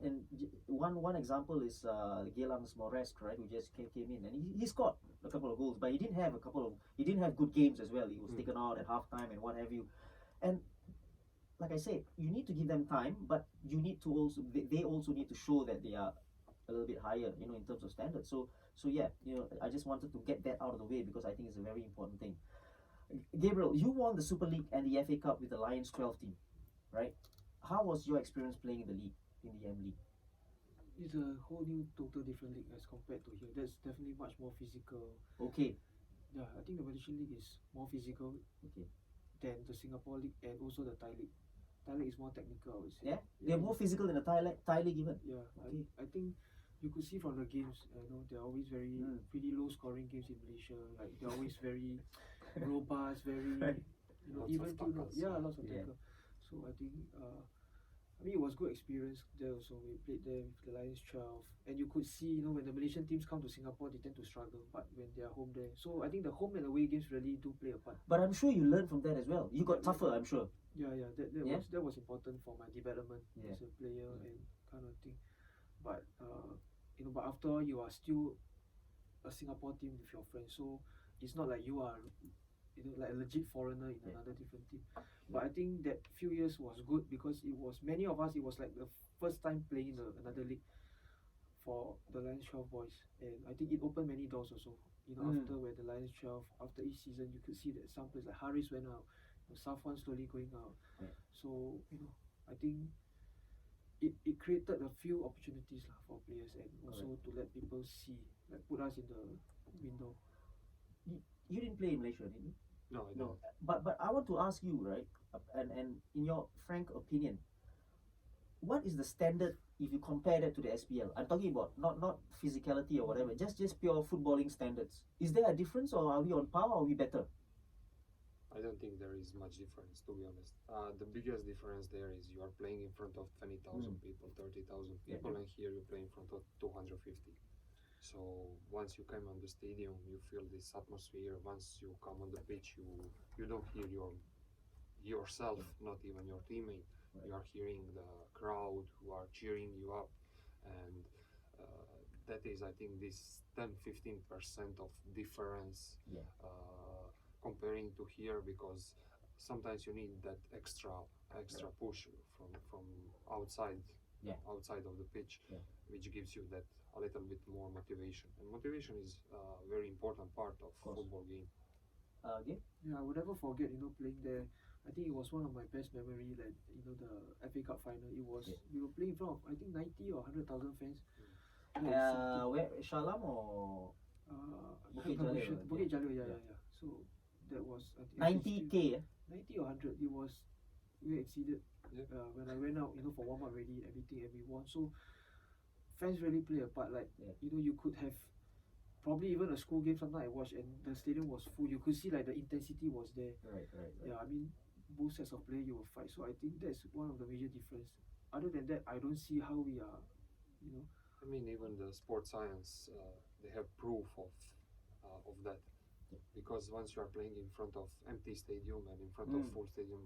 one example is Gabriel Moresque, right, who just came in, and he scored a couple of goals, but he didn't have good games as well. He was taken out at halftime and what have you. And like I said, you need to give them time, but you need to also they also need to show that they are a little bit higher, in terms of standards. So yeah, I just wanted to get that out of the way because I think it's a very important thing. Gabriel, you won the Super League and the FA Cup with the Lions 12 team, right? How was your experience playing in the league, in the M League? It's a whole new, total different league as compared to here. That's definitely much more physical. Okay. Yeah, I think the Malaysian league is more physical than the Singapore league and also the Thai league. Thai league is more technical, I would say. Yeah? They're more physical than the Thai league even? Yeah, okay. I think you could see from the games, they're always pretty low scoring games in Malaysia. Like they're always very robust, very even lots of tackle. So I think it was good experience there also. We played there with the Lions 12, and you could see when the Malaysian teams come to Singapore, they tend to struggle, but when they are home there, so I think the home and away games really do play a part. But I'm sure you learned from that as well. You got tougher, I'm sure. That was important for my development as a player and kind of thing. But but after all, you are still a Singapore team with your friends, so it's not like you are like a legit foreigner in another different team. But I think that few years was good because it was many of us. It was like the first time playing another league for the Lions 12 boys, and I think it opened many doors also. After where the Lions 12, after each season, you could see that some players like Harris went out, Safwan slowly going out. Yeah. So I think it created a few opportunities for players, and also to let people see, like put us in the window. You didn't play in Malaysia, did you? No, I No. don't. But I want to ask you, right? And in your frank opinion, what is the standard if you compare that to the SPL? I'm talking about not physicality or whatever, just pure footballing standards. Is there a difference, or are we on par, or are we better? I don't think there is much difference, to be honest. The biggest difference there is you are playing in front of 20,000 people, 30,000 people, and here you play in front of 250. So once you come on the stadium, you feel this atmosphere. Once you come on the pitch, you don't hear yourself, not even your teammate. Right. You are hearing the crowd who are cheering you up, and that is, I think, this 10-15% of difference. Yeah. Comparing to here, because sometimes you need that extra push from outside of the pitch, which gives you that a little bit more motivation. And motivation is a very important part of football game. Okay. Yeah, I would never forget, playing there. I think it was one of my best memory. That the FA Cup final. It was we were playing in front of I think 90 or 100,000 fans. Where Shalam or Bukit Jalil? Bukit Jalil, yeah. So that was I think 90K. 90 or 100. It was we exceeded. Yeah. When I went out, for warm up already, everything, and we won. So fans really play a part. Like you could have probably even a school game. Sometimes I watched and the stadium was full. You could see like the intensity was there. Right. Yeah, I mean both sets of players you will fight. So I think that's one of the major difference. Other than that, I don't see how we are. I mean, even the sports science, they have proof of that. Because once you are playing in front of empty stadium and in front of full stadium,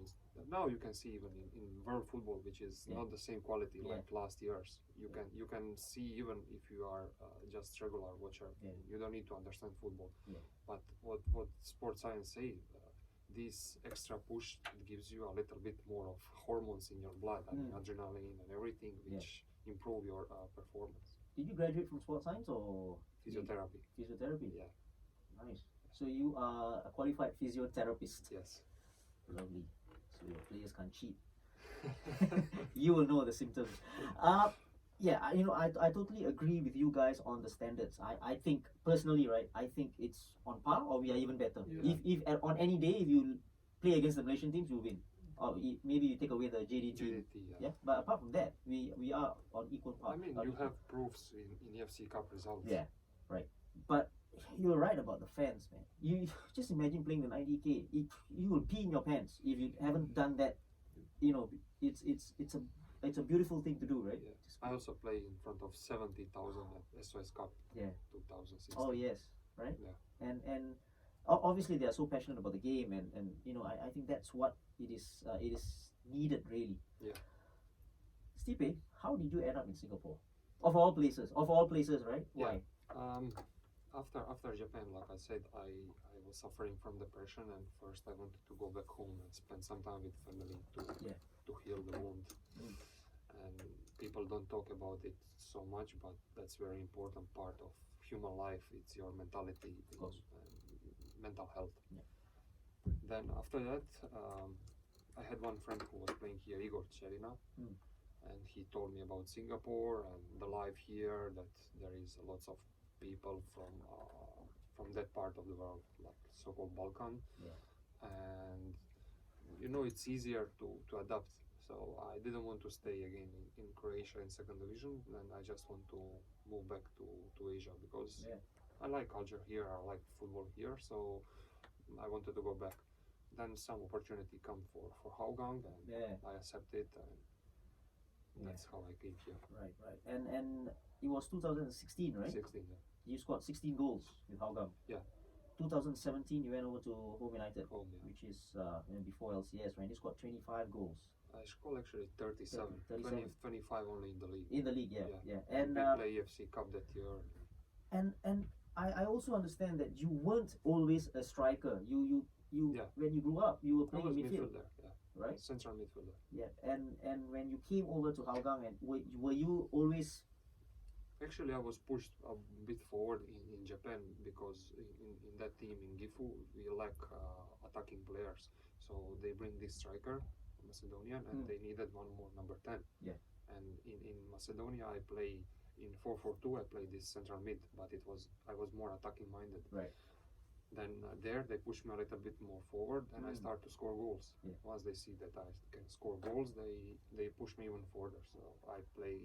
now you can see even in world football, which is not the same quality like last years. You can see even if you are just regular watcher. You don't need to understand football. But what sports science say, this extra push gives you a little bit more of hormones in your blood, I mean, adrenaline and everything, which improve your performance. Did you graduate from sports science or Physiotherapy? Physiotherapy. Yeah. Nice. So you are a qualified physiotherapist. Yes. Lovely. So your players can't cheat. You will know the symptoms. Yeah, I totally agree with you guys on the standards. I think personally, right, I think it's on par or we are even better. Yeah. If on any day if you play against the Malaysian teams, you win. Or maybe you take away the JDT. Yeah. But apart from that, we are on equal par. I mean, you have proofs in EFC Cup results. Yeah, right. But you're right about the fans, man. You just imagine playing the 90K. You will pee in your pants if you haven't done that. It's a beautiful thing to do, right? Yeah. I also play in front of 70,000 at SOS Cup. 2016. Oh yes, right. Yeah. And obviously they are so passionate about the game, and I think that's what it is needed really. Yeah. Stipe, how did you end up in Singapore? Of all places, right? Yeah. Why? After Japan, like I said, I was suffering from depression, and first I wanted to go back home and spend some time with family to heal the wound. And people don't talk about it so much, but that's very important part of human life. It's your mentality and mental health. Yeah. Then after that, I had one friend who was playing here, Igor Cherina, and he told me about Singapore and the life here, that there is lots of people from that part of the world, like so-called Balkan, and it's easier to adapt. So I didn't want to stay again in Croatia in second division, and I just want to move back to Asia because I like culture here, I like football here, so I wanted to go back. Then some opportunity come for Hougang, and I accepted, and that's how I came here. Right. And it was 2016, right? 16, yeah. You scored 16 goals with Hougang. Yeah. 2017, you went over to Home United, which is before LCS, right? You scored 25 goals. I scored actually 37, 25 only in the league. In the league, yeah. And we play EFC Cup that year. And I also understand that you weren't always a striker. You Yeah. when you grew up, you were I playing was midfield, midfielder, yeah. right? Central midfielder. Yeah. And when you came over to Hougang, and were you always Actually, I was pushed a bit forward in Japan because in that team in Gifu we lack attacking players. So they bring this striker, Macedonian, and they needed one more number 10. Yeah. And in Macedonia I play in 4-4-2. I played this central mid, but I was more attacking minded. right? Then there they push me a little bit more forward, and I start to score goals. Yeah. Once they see that I can score goals, they push me even further. So I play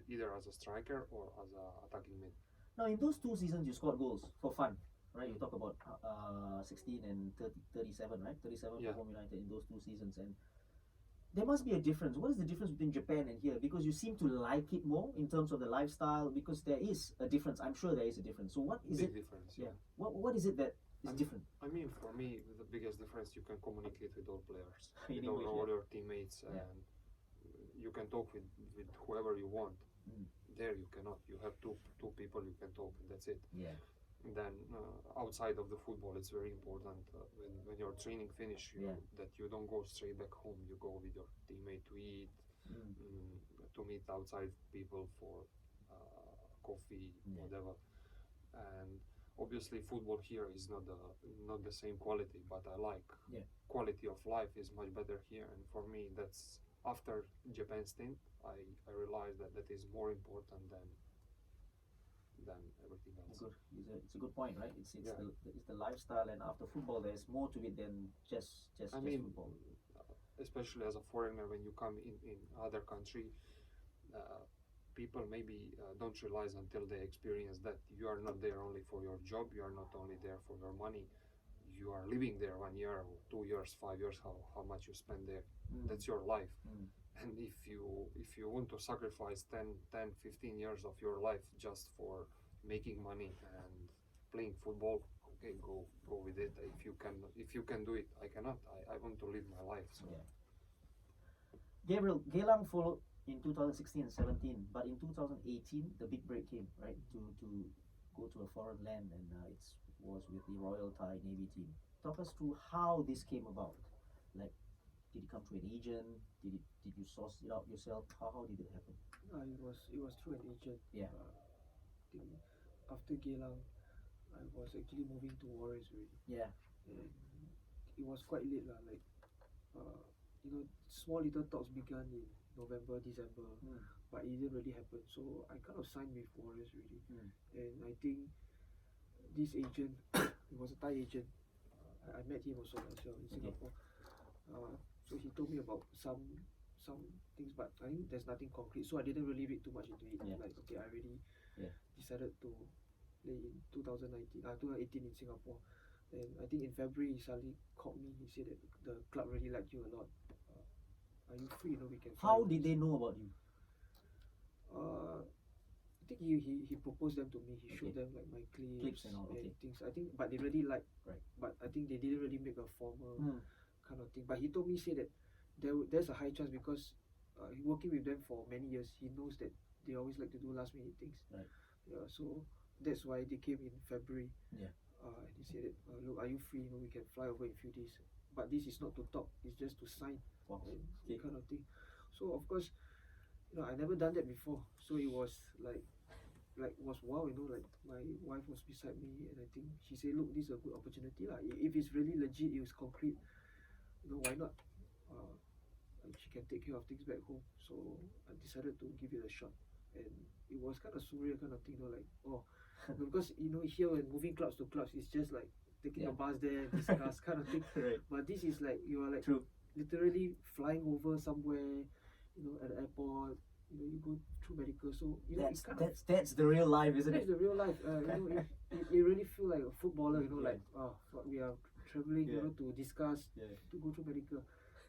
either as a striker or as a attacking mid. Now, in those 2 seasons, you scored goals for fun, right? You talk about 16 and 37, right? 37 Yeah. for Home United in those 2 seasons, and there must be a difference. What is the difference between Japan and here? Because you seem to like it more in terms of the lifestyle. Because there is a difference. I'm sure there is a difference. So what is Big it? difference. Yeah. What is it that is different? I mean, for me, the biggest difference, you can communicate with all players, In with all, English, all yeah. your teammates, Yeah. and you can talk with whoever you want. There you cannot. You have two people you can talk, and that's it. Yeah. Then outside of the football, it's very important when your training finish, that you don't go straight back home. You go with your teammate to eat, to meet outside people for coffee, whatever. And obviously, football here is not the same quality, but I like quality of life is much better here. And for me, that's after Japan stint, I realized that is more important than everything else. Good. It's a good point, right? It's Yeah. it's the lifestyle, and after football, there's more to it than just I mean, football. especially as a foreigner, when you come in other country, people maybe don't realize until they experience that you are not there only for your job, you are not only there for your money, you are living there 1 year, 2 years, 5 years, how much you spend there. That's your life. And if you want to sacrifice 10, 15 years of your life just for making money and playing football, okay, go with it. If you can do it, I cannot. I want to live my life. So Yeah. Gabriel, Geylang followed in 2016 and 17, but in 2018 the big break came, right? To go to a foreign land, and it was with the Royal Thai Navy team. Talk us through how this came about. Like, did it come through an agent? Did you source it out yourself? How did it happen? It was through an agent. Yeah. I think after Geylang, I was actually moving to Warriors already. Yeah. And it was quite late lah. Like, small little talks began in November, December, but it didn't really happen. So I kind of signed with Warriors already, and I think this agent, it was a Thai agent. I met him also as well in Singapore. So he told me about some things, but I think there's nothing concrete. So I didn't really read too much into it. Yeah. Like, okay, I already decided to play in 2018 in Singapore. And I think in February he suddenly called me. He said that the club really liked you a lot. Are you free? We can. How did they know about you? I think he proposed them to me. He showed them like my clips and all. Okay. things. I think, but they really liked. Right. But I think they didn't really make a formal kind of thing. But he told me, say that there's a high chance because working with them for many years, he knows that they always like to do last minute things. Right. Yeah. So that's why they came in February. Yeah. And he said that, look, are you free? We can fly over in a few days. But this is not to talk. It's just to sign. Wow. And kind of thing. So of course, I never done that before. So it was like was wow. Like my wife was beside me, and I think she said, look, this is a good opportunity lah. If it's really legit, it's concrete, why not? And she can take care of things back home. So I decided to give it a shot, and it was kind of surreal kind of thing, like, because here when moving clubs to clubs, it's just like taking a bus there, discuss kind of thing. Right. But this is like you are like True. literally flying over somewhere, at the airport. You go through medical, so it's kind of that's the real life, isn't that's it? the real life. You really feel like a footballer. Like we are traveling, to discuss, to go through medical.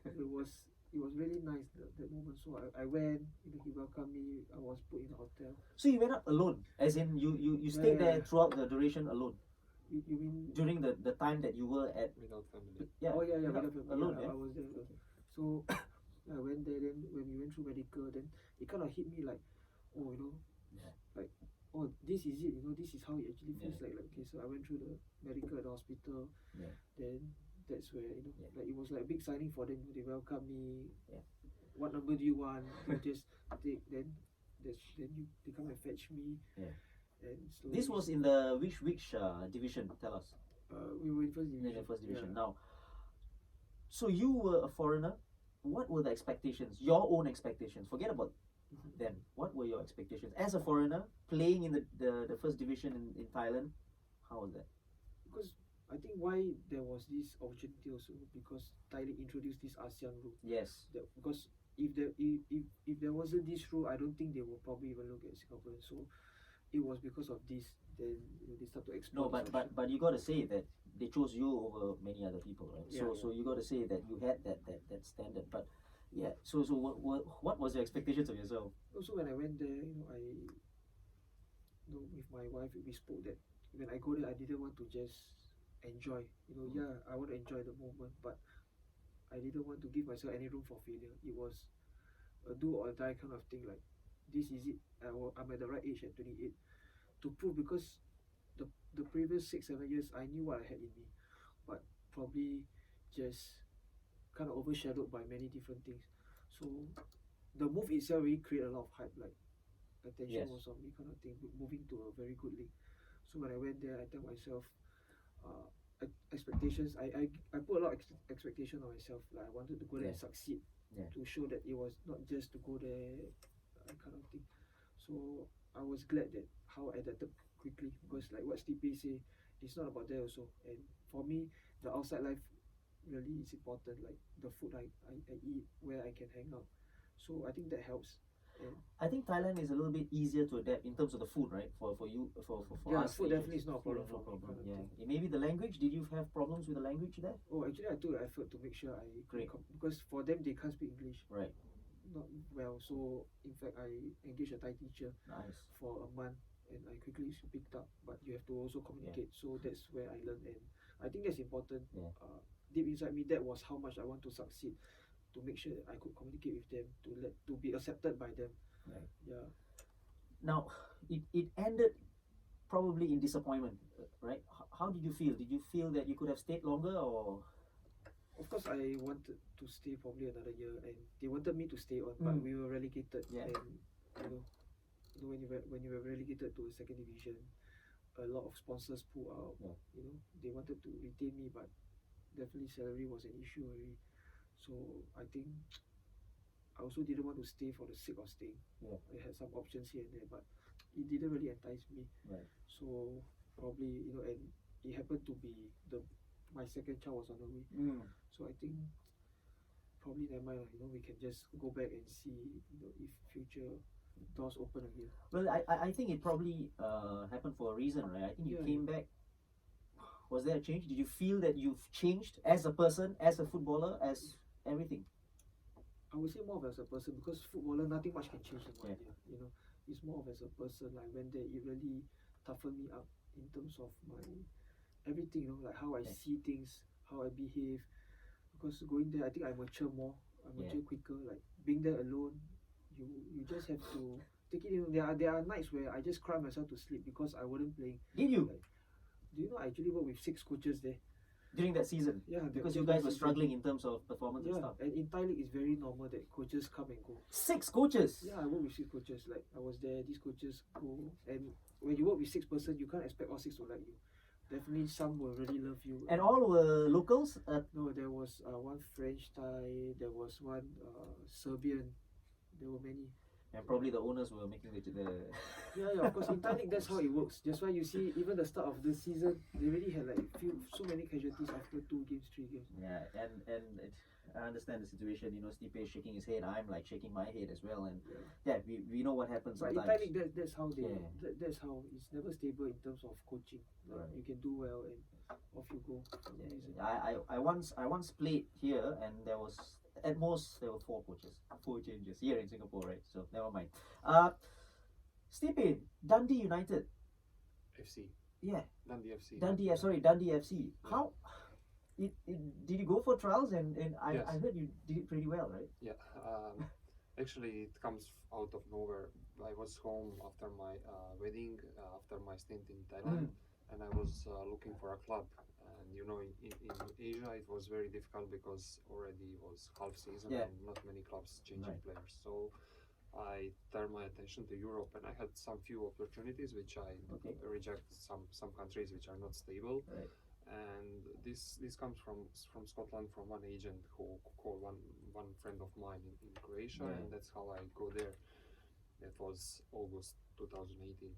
It was really nice that moment. So I went. He welcomed me. I was put in a hotel. So you went up alone, as in you stayed there throughout the duration alone. You mean during the time that you were at? Without family. Yeah. Oh yeah, without alone. I was there alone. So I went there. Then when we went through medical, then it kind of hit me like, like, this is it. This is how it actually feels like. Okay, so I went through the medical at the hospital. Yeah. Then that's where Yeah. like it was like a big signing for them. They welcome me. Yeah. What number do you want? You just take then they come and fetch me. Yeah. And This was in the which division? Tell us. we were in first In division. the first division. Yeah. Now, so you were a foreigner. What were the expectations? Your own expectations. Forget about them. What were your expectations as a foreigner playing in the first division in Thailand? How was that? Because I think why there was this opportunity also because Thailand introduced this ASEAN rule. Yes. Because if there wasn't this rule, I don't think they would probably even look at Singaporeans. So it was because of this. Then they start to explore. No, but you got to say that they chose you over many other people, right? Yeah, so you got to say that you had that standard. But yeah, so what was your expectations of yourself? Also, when I went there, with my wife, we spoke that when I go there, I didn't want to just enjoy. Yeah, I want to enjoy the moment, but I didn't want to give myself any room for failure. It was a do or die kind of thing. Like, this is it. I'm at the right age at 28 to prove because the previous 6-7 years I knew what I had in me, but probably just kind of overshadowed by many different things. So the move itself really created a lot of hype, like attention Yes. was on me kind of thing, moving to a very good league. So when I went there, I tell myself, expectations. I put a lot of expectation on myself. Like I wanted to go there and succeed, to show that it was not just to go there, kind of thing. So I was glad that how I adapted quickly because like what Stipe say, it's not about there also. And for me, the outside life really is important. Like the food I eat, where I can hang out. So I think that helps. And I think Thailand is a little bit easier to adapt in terms of the food, right? For you, for yeah, us. food Asians. definitely is not a problem Food, for me. Kind of Yeah. thing. Maybe the language. Did you have problems with the language there? Oh, actually, I took the effort to make sure I Great. because for them they can't speak English Right. not well. So in fact, I engaged a Thai teacher Nice. for a month, and I quickly picked up. But you have to also communicate. So that's where I learned, and I think that's important. Yeah. Deep inside me, that was how much I want to succeed, to make sure that I could communicate with them, to be accepted by them. Right. Yeah. Now, it ended probably in disappointment, right? How did you feel? Did you feel that you could have stayed longer, or? Of course, I wanted to stay probably another year, and they wanted me to stay on, but we were relegated. Yeah. And when you were relegated to a second division, a lot of sponsors pull out. Yeah. They wanted to retain me, but definitely salary was an issue already. So I think I also didn't want to stay for the sake of staying. Yeah. I had some options here and there, but it didn't really entice me. Right. So probably and it happened to be my second child was on the way. So I think probably never mind. We can just go back and see if future doors open again. Well, I think it probably happened for a reason, right? I think you came back. Was there a change? Did you feel that you've changed as a person, as a footballer, as everything? I would say more of as a person because footballer, nothing much can change in 1 year. It's more of as a person. I went there, it really toughened me up in terms of my everything. Like how I see things, how I behave. Because going there, I think I mature more. I mature quicker. Like being there alone, you just have to take it in. There are nights where I just cry myself to sleep because I wasn't playing. Did you? Like, do you know I actually worked with 6 coaches there? During that season? Yeah. Because you guys were struggling in terms of performance and stuff. And in Thai League, it's very normal that coaches come and go. 6 coaches? Yeah, I work with 6 coaches. Like I was there, these coaches go, and when you work with 6 person, you can't expect all 6 to like you. Definitely, some will really love you. And all were locals? No, there was one French Thai, there was one Serbian, there were many. And probably the owners were making it to the. Yeah, of course. In Thai League, that's how it works. That's why you see, even the start of the season, they really had like so many casualties after 2 games, 3 games. Yeah, and I understand the situation. Stipe is shaking his head. I'm like shaking my head as well. And we know what happens But sometimes. in Thai League, that's how that's how it's never stable in terms of coaching. Like, you can do well and off you go. I once played here, and there was at most there were 4 coaches, 4 changes here in Singapore, right? So never mind. Stipe, Dundee United. FC. Yeah. Dundee FC. Dundee FC. How? Did you go for trials and I heard you did it pretty well, right? Yeah. Actually, it comes out of nowhere. I was home after my wedding, after my stint in Thailand, and I was looking for a club. And you know, in Asia it was very difficult because already was half season Yeah. and not many clubs changing Right. players. So I turned my attention to Europe, and I had some few opportunities which I Okay. reject. Some countries which are not stable, Right. and this comes from Scotland, from one agent who called one friend of mine in Croatia, Yeah. and that's how I go there. That was August 2018.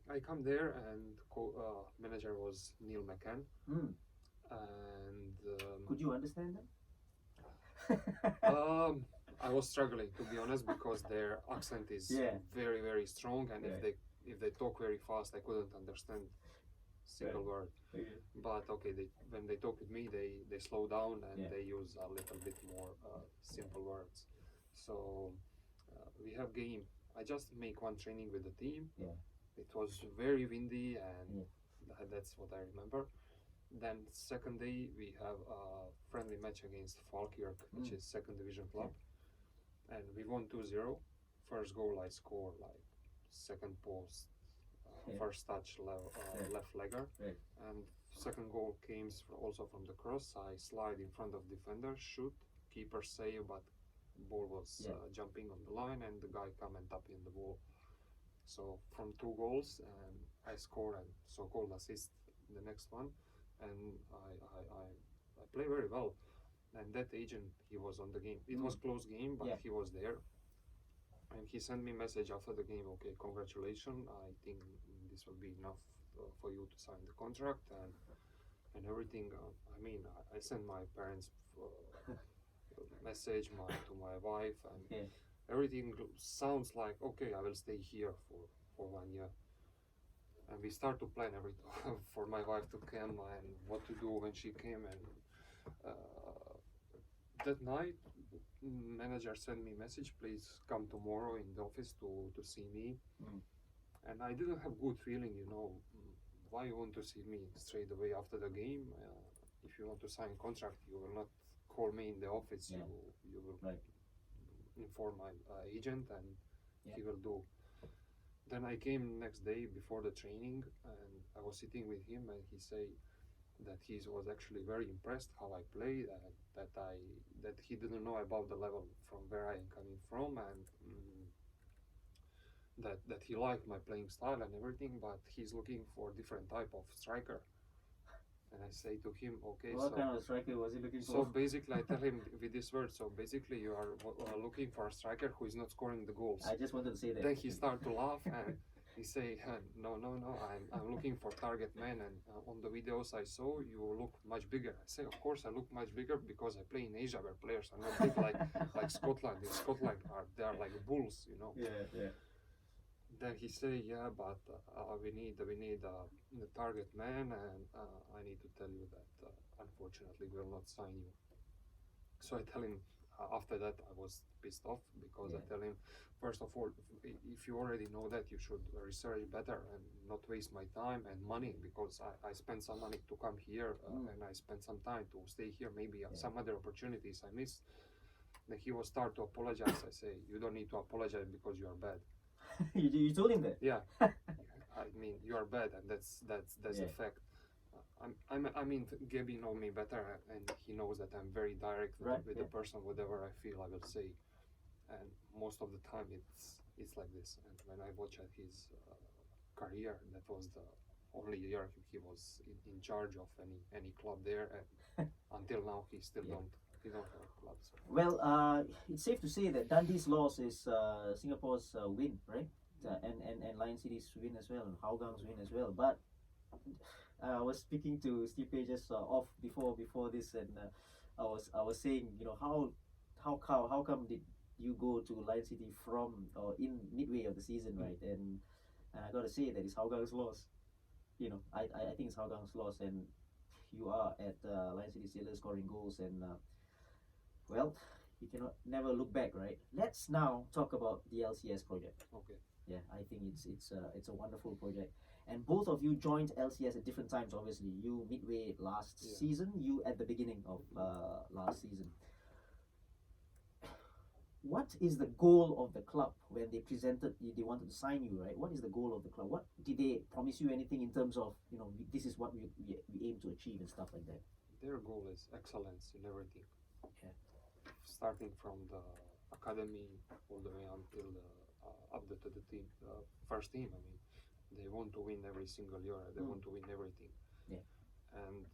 I come there, and manager was Neil McCann, Mm. and Could you understand them? I was struggling, to be honest, because their accent is Yeah. very very strong, and Right. if they talk very fast, I couldn't understand single Right. word. Okay. But okay, when they talk with me, they slow down and Yeah. they use a little bit more simple words. So we have game. I just make one training with the team. Yeah. It was very windy, and Yeah. that's what I remember. Then second day we have a friendly match against Falkirk, which is second division club, and we won 2-0. First goal I score like second post, Yeah. first touch left legger, Right. and second goal came also from the cross. I slide in front of defender, shoot, keeper save, but ball was Yeah. jumping on the line, and the guy come and tap in the ball. So from 2 goals, and I score and so-called assist the next one, and I play very well. And that agent, he was on the game. It was close game, but Yeah. he was there. And he sent me message after the game. Okay, congratulations. I think this will be enough for you to sign the contract and everything. I mean, I sent my parents message to my wife, and Yeah. everything sounds like okay. I will stay here for 1 year. And we start to plan everything for my wife to come and what to do when she came. And that night, manager sent me message, please come tomorrow in the office to see me. And I didn't have good feeling, you know, why you want to see me straight away after the game. If you want to sign contract, you will not call me in the office. Yeah. You will Right. inform my agent, and Yeah. he will do. Then I came next day before the training, and I was sitting with him, and he said that he was actually very impressed how I played, and that he didn't know about the level from where I am coming from, and that he liked my playing style and everything, but he's looking for different type of striker. And I say to him, okay, What kind of striker was he looking so for? basically I tell him with this word, so basically you are looking for a striker who is not scoring the goals. I just wanted to say that. Then he started to laugh, and he say, no, I'm looking for target man, and on the videos I saw, you look much bigger. I say, of course I look much bigger because I play in Asia where players are not big like Scotland. In Scotland they are like bulls, you know. Yeah. Then he say, yeah, but we need the target man, and I need to tell you that unfortunately we will not sign you. So I tell him, after that I was pissed off because I tell him, first of all, if you already know that, you should research better and not waste my time and money, because I spent some money to come here, and I spent some time to stay here. Maybe some other opportunities I missed. Then he will start to apologize. I say, you don't need to apologize because you are bad. you told him that? Yeah. I mean, you are bad, and that's a fact. I mean, Gabi know me better, and he knows that I'm very direct with the person. Whatever I feel, I will say, and most of the time it's like this. And when I watch at his career, that was the only year he was in charge of any club there, and until now he still don't have clubs. Well, it's safe to say that Dundee's loss is Singapore's win, right? And Lion City's win as well, and Hougang win as well. But I was speaking to Stipe just off before this, and I was saying, you know, how come did you go to Lion City from or in midway of the season, right? And I gotta say that it's Hougang's loss. You know, I think it's Hougang's loss, and you are at Lion City Sailors scoring goals, and well, you cannot never look back, right? Let's now talk about the LCS project. Okay. Yeah, I think it's a wonderful project, and both of you joined LCS at different times. Obviously, you midway last season, you at the beginning of last season. what is the goal of the club when they presented they wanted to sign you, right? What is the goal of the club? What did they promise you anything in terms of, you know, this is what we aim to achieve and stuff like that? Their goal is excellence in everything. Yeah. Starting from the academy all the way until the up to the team, first team. I mean, they want to win every single year. They want to win everything. Yeah. And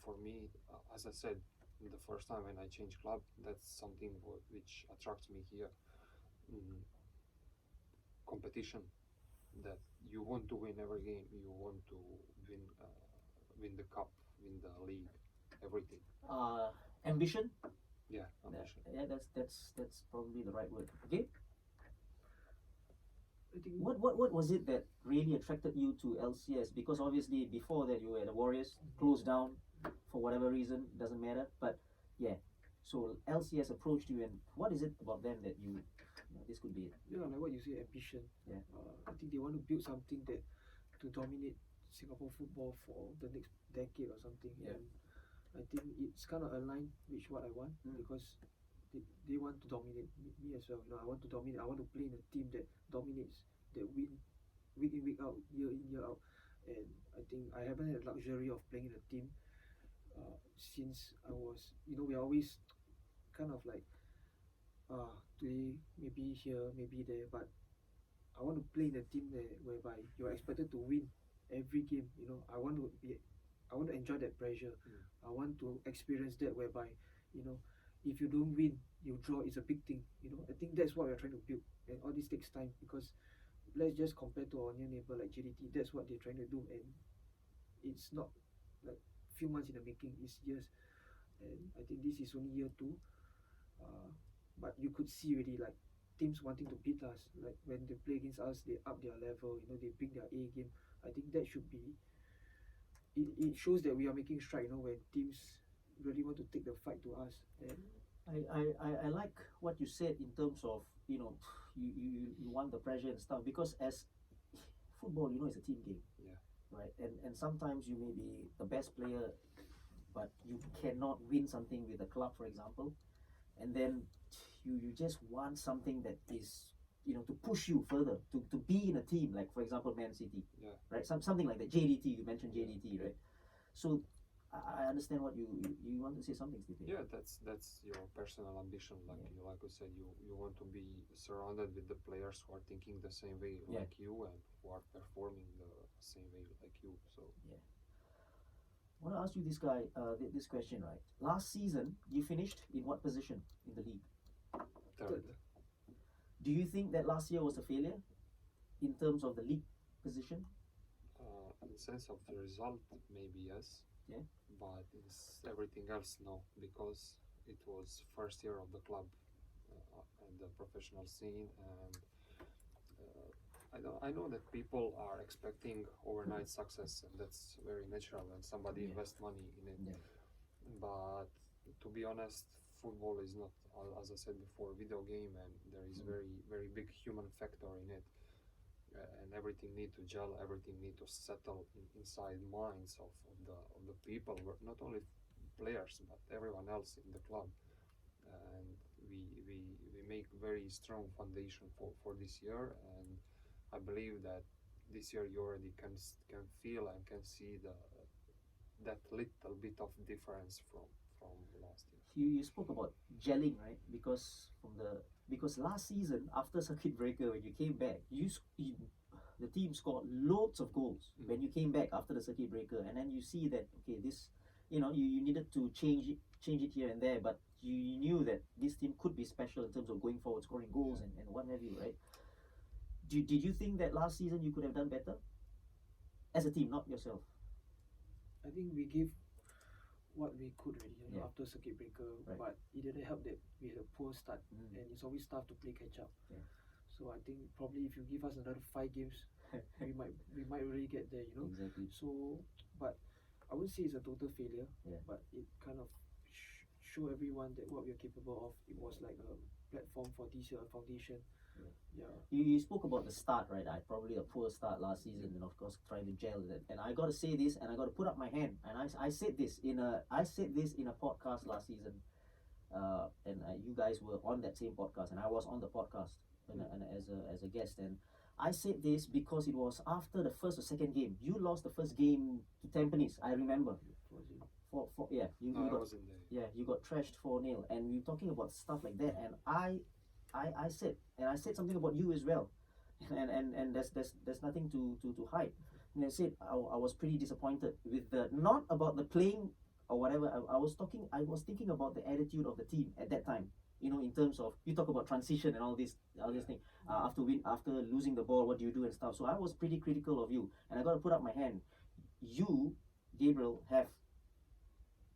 for me, as I said, the first time when I changed club, that's something which attracts me here. Competition, that you want to win every game, you want to win, win the cup, win the league, everything. Ambition. Yeah, ambition. Yeah, that's probably the right word. Okay. I think What was it that really attracted you to LCS? Because obviously before that you were at the Warriors, closed down for whatever reason, doesn't matter. But yeah, so LCS approached you, and what is it about them that you know, this could be it? yeah, like what you say, ambition. Yeah. I think they want to build something that to dominate Singapore football for the next decade or something. Yeah. And I think it's kind of aligned with what I want because they want to dominate me as well. You know, I want to dominate. I want to play in a team that dominates, that win week in, week out, year in, year out. And I think I haven't had the luxury of playing in a team since I was, you know, we are always kind of like, today maybe here, maybe there, but I want to play in a team whereby you're expected to win every game. You know, I want to enjoy that pressure. I want to experience that whereby, you know, if you don't win, you draw, it's a big thing. You know, I think that's what we're trying to build, and all this takes time because let's just compare to our near neighbor like JDT. That's what they're trying to do, and it's not like few months in the making, it's years. And I think this is only year 2, but you could see already like teams wanting to beat us. Like when they play against us, they up their level. You know, they bring their A game. I think that should be. It shows that we are making stride. You know, when teams really want to take the fight to us. And I like what you said in terms of, you know, you want the pressure and stuff, because as football, you know, it's a team game. Yeah. Right, and sometimes you may be the best player, but you cannot win something with a club, for example, and then you just want something that is, you know, to push you further, to be in a team, like for example Man City. Yeah. Right, something like that. JDT, you mentioned JDT, right? So I understand what you want to say something, Stipe. Yeah, that's your personal ambition. Like like I said, you want to be surrounded with the players who are thinking the same way like you and who are performing the same way like you. So yeah. I want to ask you this question, right? Last season, you finished in what position in the league? third. Do you think that last year was a failure in terms of the league position? In the sense of the result, maybe yes. Yeah. But it's everything else, no, because it was first year of the club and the professional scene, and I know that people are expecting overnight success, and that's very natural when somebody invests money in it. Yeah. But to be honest, football is not, as I said before, a video game, and there is very big human factor in it. And everything need to gel, everything need to settle inside minds of the people, not only players but everyone else in the club. And we make very strong foundation for this year, and I believe that this year you already can feel and can see that little bit of difference from last year. You spoke about gelling, right? Because last season after circuit breaker, when you came back, the team scored loads of goals when you came back after the circuit breaker, and then you see that this, you know, you needed to change it here and there, but you knew that this team could be special in terms of going forward, scoring goals and what have you, right? Did you think that last season you could have done better as a team, not yourself? I think we gave what we could already, you know, after circuit breaker, but it didn't help that we had a poor start, and it's always tough to play catch up. Yeah. So I think probably if you give us another 5 games, we might really get there, you know. Exactly. So, but I wouldn't say it's a total failure, but it kind of show everyone that what we are capable of. It was like a platform for this year, a foundation. Yeah. You spoke about the start, right? I probably a poor start last season, and of course trying to gel it. And I got to say this, and I got to put up my hand. And I said this in a podcast last season. and you guys were on that same podcast, and I was on the podcast and as a guest, and I said this because it was after the first or second game. You lost the first game to Tampines, I remember. For yeah, you I got wasn't there. yeah, you got trashed 4-0, and we were talking about stuff like that, and I said, and I said something about you as well, and there's nothing to hide. And I said I was pretty disappointed with the, not about the playing or whatever. I was thinking about the attitude of the team at that time. You know, in terms of, you talk about transition and all this thing. After losing the ball, what do you do and stuff. So I was pretty critical of you, and I got to put up my hand. You, Gabriel, have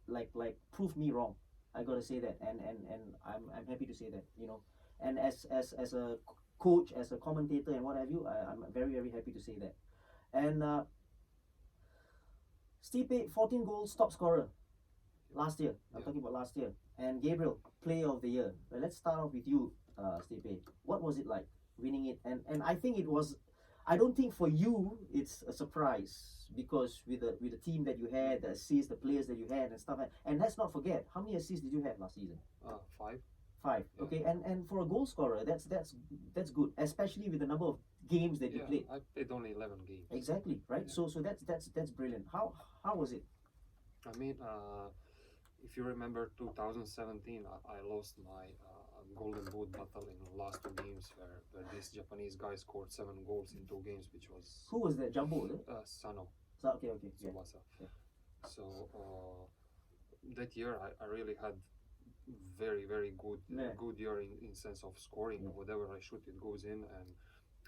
like proved me wrong. I gotta say that, and I'm happy to say that, you know. And as a coach, as a commentator, and what have you, I'm very very happy to say that. And Stipe, 14 goals, top scorer last year. I'm talking about last year. And Gabriel, player of the year. Well, let's start off with you, Stipe. What was it like winning it? And I think it was, I don't think for you it's a surprise, because with the team that you had, the assists, the players that you had and stuff. And let's not forget, how many assists did you have last season? 5. 5. Yeah. Okay, and for a goal scorer, that's good, especially with the number of games that you played. I played only 11 games. Exactly, right? Yeah. So that's brilliant. How was it? I mean, if you remember 2017, I lost my golden boot battle in the last 2 games, where this Japanese guy scored 7 goals in 2 games, which was Who was that? Jumbo, is it? Sano So, okay, yeah. Tsubasa. Yeah. So that year I really had very very good year in sense of scoring. Yeah. Whatever I shoot, it goes in, and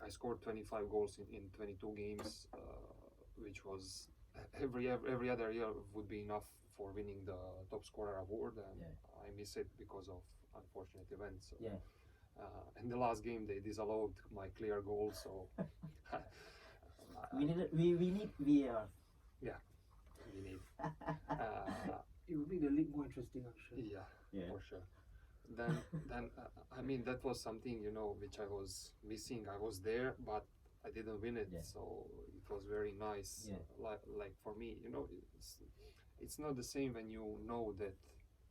I scored 25 goals in 22 games, which was every other year would be enough for winning the top scorer award, and I miss it because of unfortunate events. So, in the last game they disallowed my clear goal, so we need VAR. Yeah, we need. It would make the league more interesting, I'm sure. Yeah, for sure. Then I mean, that was something, you know, which I was missing. I was there, but I didn't win it, so it was very nice. Like for me, you know, it's not the same when you know that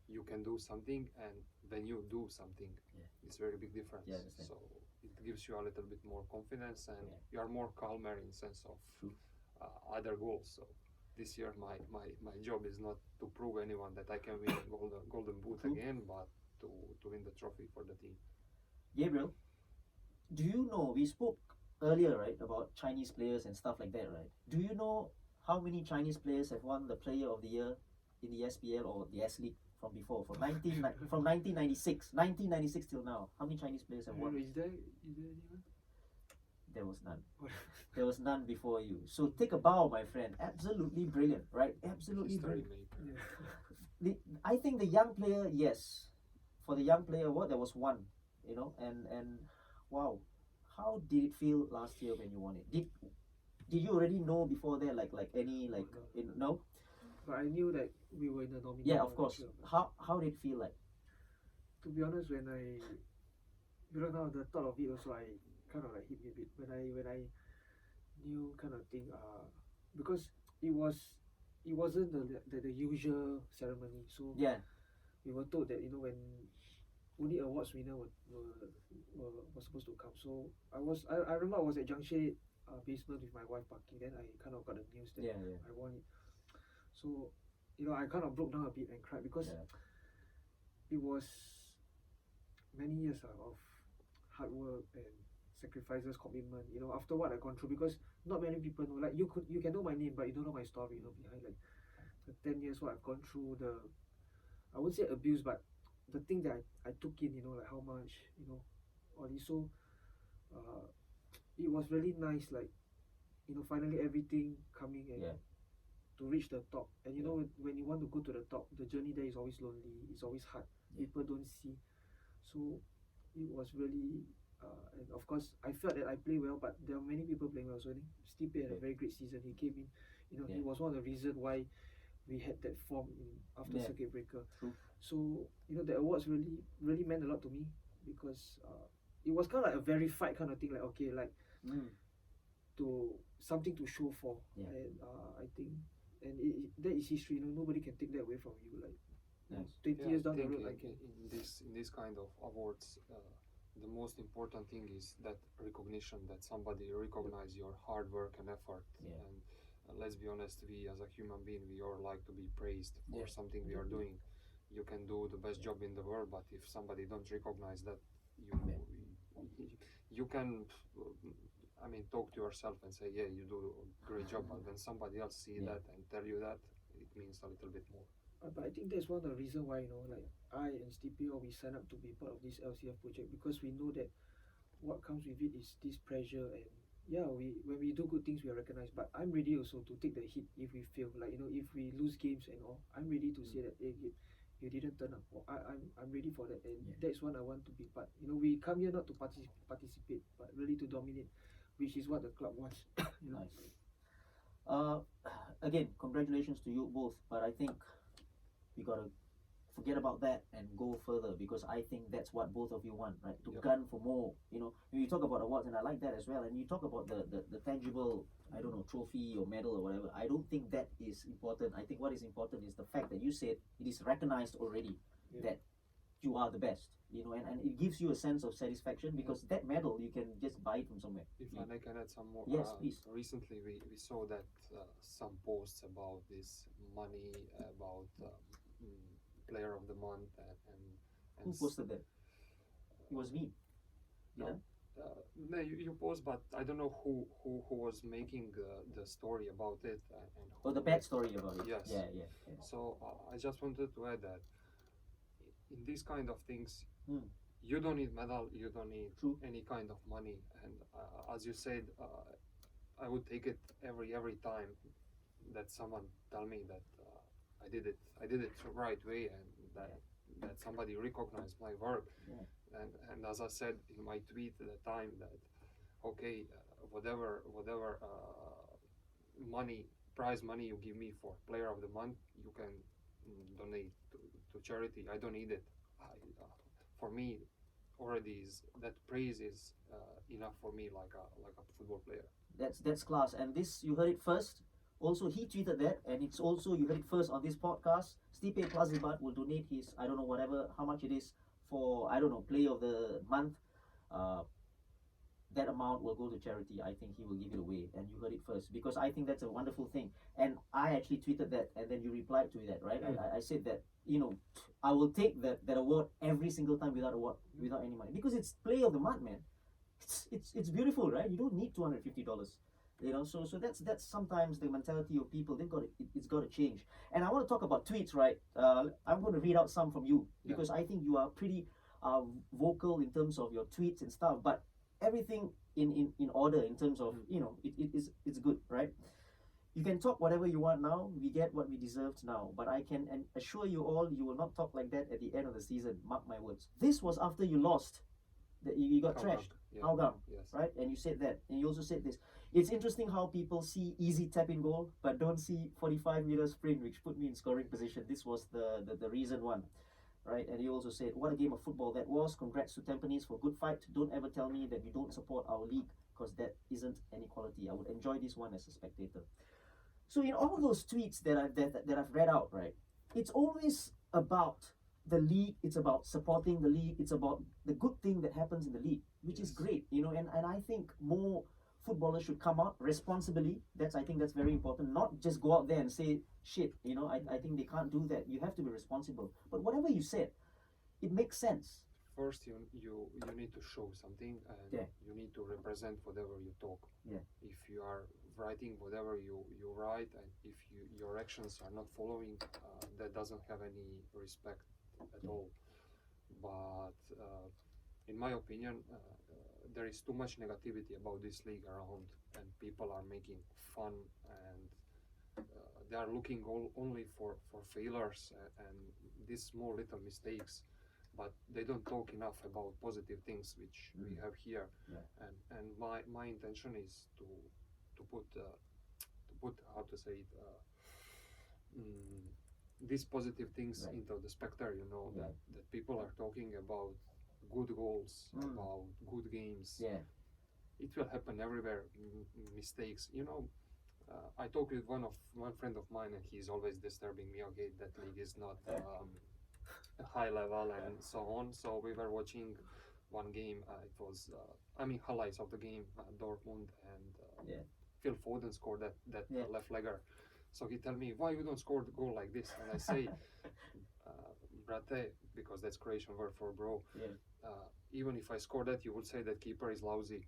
you can do something, and when you do something, it's very big difference. So it gives you a little bit more confidence, and you are more calmer in sense of other goals. So this year my job is not to prove anyone that I can win golden boot again, but to win the trophy for the team. Gabriel, do you know, we spoke earlier, right, about Chinese players and stuff like that, right? Do you know how many Chinese players have won the Player of the Year in the SPL or the S League from before, from 1996 till now? How many Chinese players have won? Is there anyone? There was none. There was none before you. So take a bow, my friend. Absolutely brilliant, right? Absolutely History brilliant. maker. I think the young player, yes. For the young player, there was one, you know, and wow, how did it feel last year when you won it? Did you already know before that, no? But I knew that we were in the nomination. Yeah, of course. How did it feel like? To be honest, when now the thought of it also, I kind of like hit me a bit when I knew kind of thing. Because it wasn't the usual ceremony. So we were told that, you know, when only awards winner were supposed to come. So I remember I was at Junction basement with my wife parking. Then I kind of got the news that I won it. So, you know, I kind of broke down a bit and cried, because it was many years of hard work and sacrifices, commitment, you know, after what I've gone through. Because not many people know, like you can know my name, but you don't know my story, you know, behind like the 10 years what I've gone through, I wouldn't say abuse, but the thing that I took in, you know, like how much, you know, all this. So it was really nice, like, you know, finally everything coming and to reach the top. And you know, when you want to go to the top, the journey there is always lonely, it's always hard, people don't see. So it was really and of course I felt that I play well, but there are many people playing well. So I think Stipe had a very great season. He came in, you know, he was one of the reasons why we had that form after circuit breaker. So, you know, the awards really meant a lot to me, because it was kind of like a verified kind of thing, like, okay, like to something to show for. And I think, and that is history, you know, nobody can take that away from you. Like, Nice. 20 Yeah, years I down the think road, in this kind of awards, the most important thing is that recognition, that somebody recognize your hard work and effort. Yeah. And let's be honest, we as a human being, we all like to be praised for Yeah. something we are doing. You can do the best job in the world, but if somebody don't recognize that, you can, I mean, talk to yourself and say, yeah, you do a great job, but when somebody else see that and tell you that, it means a little bit more. But I think that's one of the reasons why, like I and Stipe, we sign up to be part of this LCF project, because we know that what comes with it is this pressure. And yeah, when we do good things, we are recognized, but I'm ready also to take the hit if we fail, like if we lose games and all. I'm ready to say that, hey, you didn't turn up, or I'm ready for that. And that's what I want to be part. We come here not to participate, but really to dominate, which is what the club wants. Nice. Again, congratulations to you both, but I think we gotta forget about that and go further, because I think that's what both of you want, right? To gun for more. You talk about awards, and I like that as well. And you talk about the tangible, I don't know, trophy or medal or whatever. I don't think that is important. I think what is important is the fact that you said it is recognized already that you are the best. And it gives you a sense of satisfaction, because that medal you can just buy it from somewhere. If I can add some more. Yes, please. Recently we saw that some posts about this money, about player of the month, and Who posted that? It was me. No, no, you post, but I don't know who was making the story about it. Or the backstory about it. Yes. Yeah. So I just wanted to add that in these kind of things, you don't need medal, you don't need any kind of money. And as you said, I would take it every time that someone tell me that I did it the right way, and that somebody recognized my work. And as I said in my tweet at the time, that okay, whatever prize money you give me for player of the month, you can donate to charity. I don't need it. For me, already that praise is enough for me, like a football player. That's class. And this, you heard it first. Also, he tweeted that, and it's also, you heard it first on this podcast. Stipe Plazibat will donate his, I don't know, whatever, how much it is for, I don't know, play of the month. That amount will go to charity. I think he will give it away, and you heard it first, because I think that's a wonderful thing. And I actually tweeted that, and then you replied to that, right? I said that, I will take that award every single time without any money, because it's play of the month, man. It's beautiful, right? You don't need $250. So that's sometimes the mentality of people. It's got to change. And I want to talk about tweets, right? I'm going to read out some from you, because I think you are pretty vocal in terms of your tweets and stuff, but everything in order, in terms of it's good, right? You can talk whatever you want now. We get what we deserved now, but I can assure you all, you will not talk like that at the end of the season. Mark my words. This was after you lost. That you got trashed. Hougang, yes. Right? And you said that, and you also said this. It's interesting how people see easy tap in goal, but don't see 45-meter sprint, which put me in scoring position. This was the reason one, right? And you also said, what a game of football that was. Congrats to Tampines for good fight. Don't ever tell me that you don't support our league, because that isn't any quality. I would enjoy this one as a spectator. So in all those tweets that I've read out, right, it's always about the league. It's about supporting the league. It's about the good thing that happens in the league, which is great, and I think more footballers should come out responsibly. I think that's very important. Not just go out there and say shit, I think they can't do that. You have to be responsible. But whatever you said, it makes sense. First, you need to show something, and you need to represent whatever you talk. If you are writing whatever you write, and if your actions are not following, that doesn't have any respect at all. But in my opinion, there is too much negativity about this league around, and people are making fun, and they are looking only for failures and these small little mistakes, but they don't talk enough about positive things which we have here. And my intention is to put how to say it, these positive things into the spectator, that people are talking about good goals, about good games. It will happen everywhere. Mistakes, I talk with one friend of mine, and he's always disturbing me. Okay, that league is not high level and so on. So we were watching one game. It was highlights of the game, Dortmund and Yeah. Phil Foden scored that Yeah. left legger. So he tell me, why you don't score the goal like this? And I say, brate, because that's Croatian word for bro. Yeah. Even if I score that, you would say that keeper is lousy.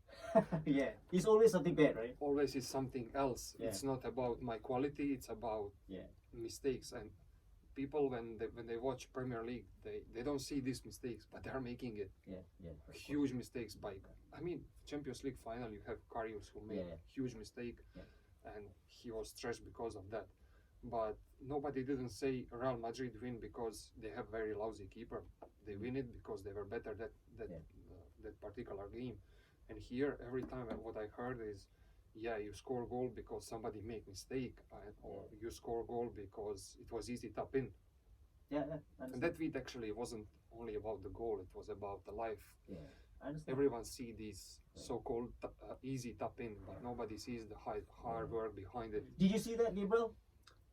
Yeah, it's always something bad, right? Always is something else. Yeah. It's not about my quality. It's about Yeah. mistakes. And people, when they watch Premier League, they don't see these mistakes, but they are making it. Yeah, yeah. Huge mistakes by, Champions League final, you have Karius who made Yeah. huge mistake, Yeah. and he was trashed because of that. But nobody didn't say Real Madrid win because they have very lousy keeper. They win it because they were better that Yeah. that particular game. And here, every time what I heard is, yeah, you score goal because somebody make mistake, or you score goal because it was easy tap in. Yeah, yeah. And that tweet actually wasn't only about the goal; it was about the life. Yeah, I understand. Everyone see these so-called easy tap in, but nobody sees the hard work behind it. Did you see that, Gabriel?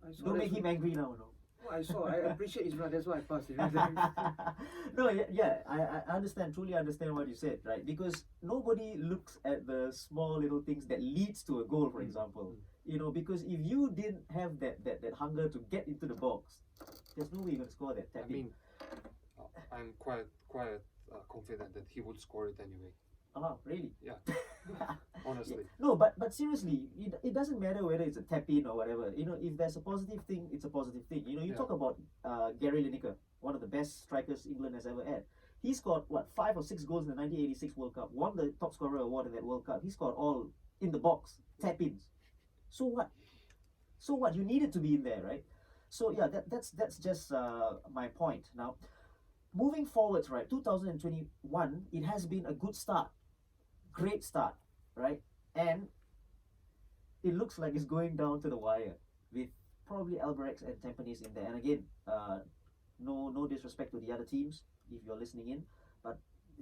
I saw Don't that make him angry now, no. I saw. I appreciate his run. That's why I passed it. No, yeah, I understand, truly understand what you said, right? Because nobody looks at the small little things that leads to a goal, for example. You know, because if you didn't have that hunger to get into the box, there's no way you're gonna score that tap in. I'm quite confident that he would score it anyway. Oh, really? Yeah. Honestly. Yeah. No, but seriously, it doesn't matter whether it's a tap in or whatever. You know, if there's a positive thing, it's a positive thing. You know, you Yeah. talk about Gary Lineker, one of the best strikers England has ever had. He scored what 5 or 6 goals in the 1986 World Cup. Won the top scorer award in that World Cup. He scored all in the box, tap ins. So what? So what? You needed to be in there, right? So yeah, that's just my point. Now, moving forwards, right? 2021, it has been a good start, great start, right? And it looks like it's going down to the wire with probably Albirex and Tampines in there. And again, no disrespect to the other teams if you're listening in, but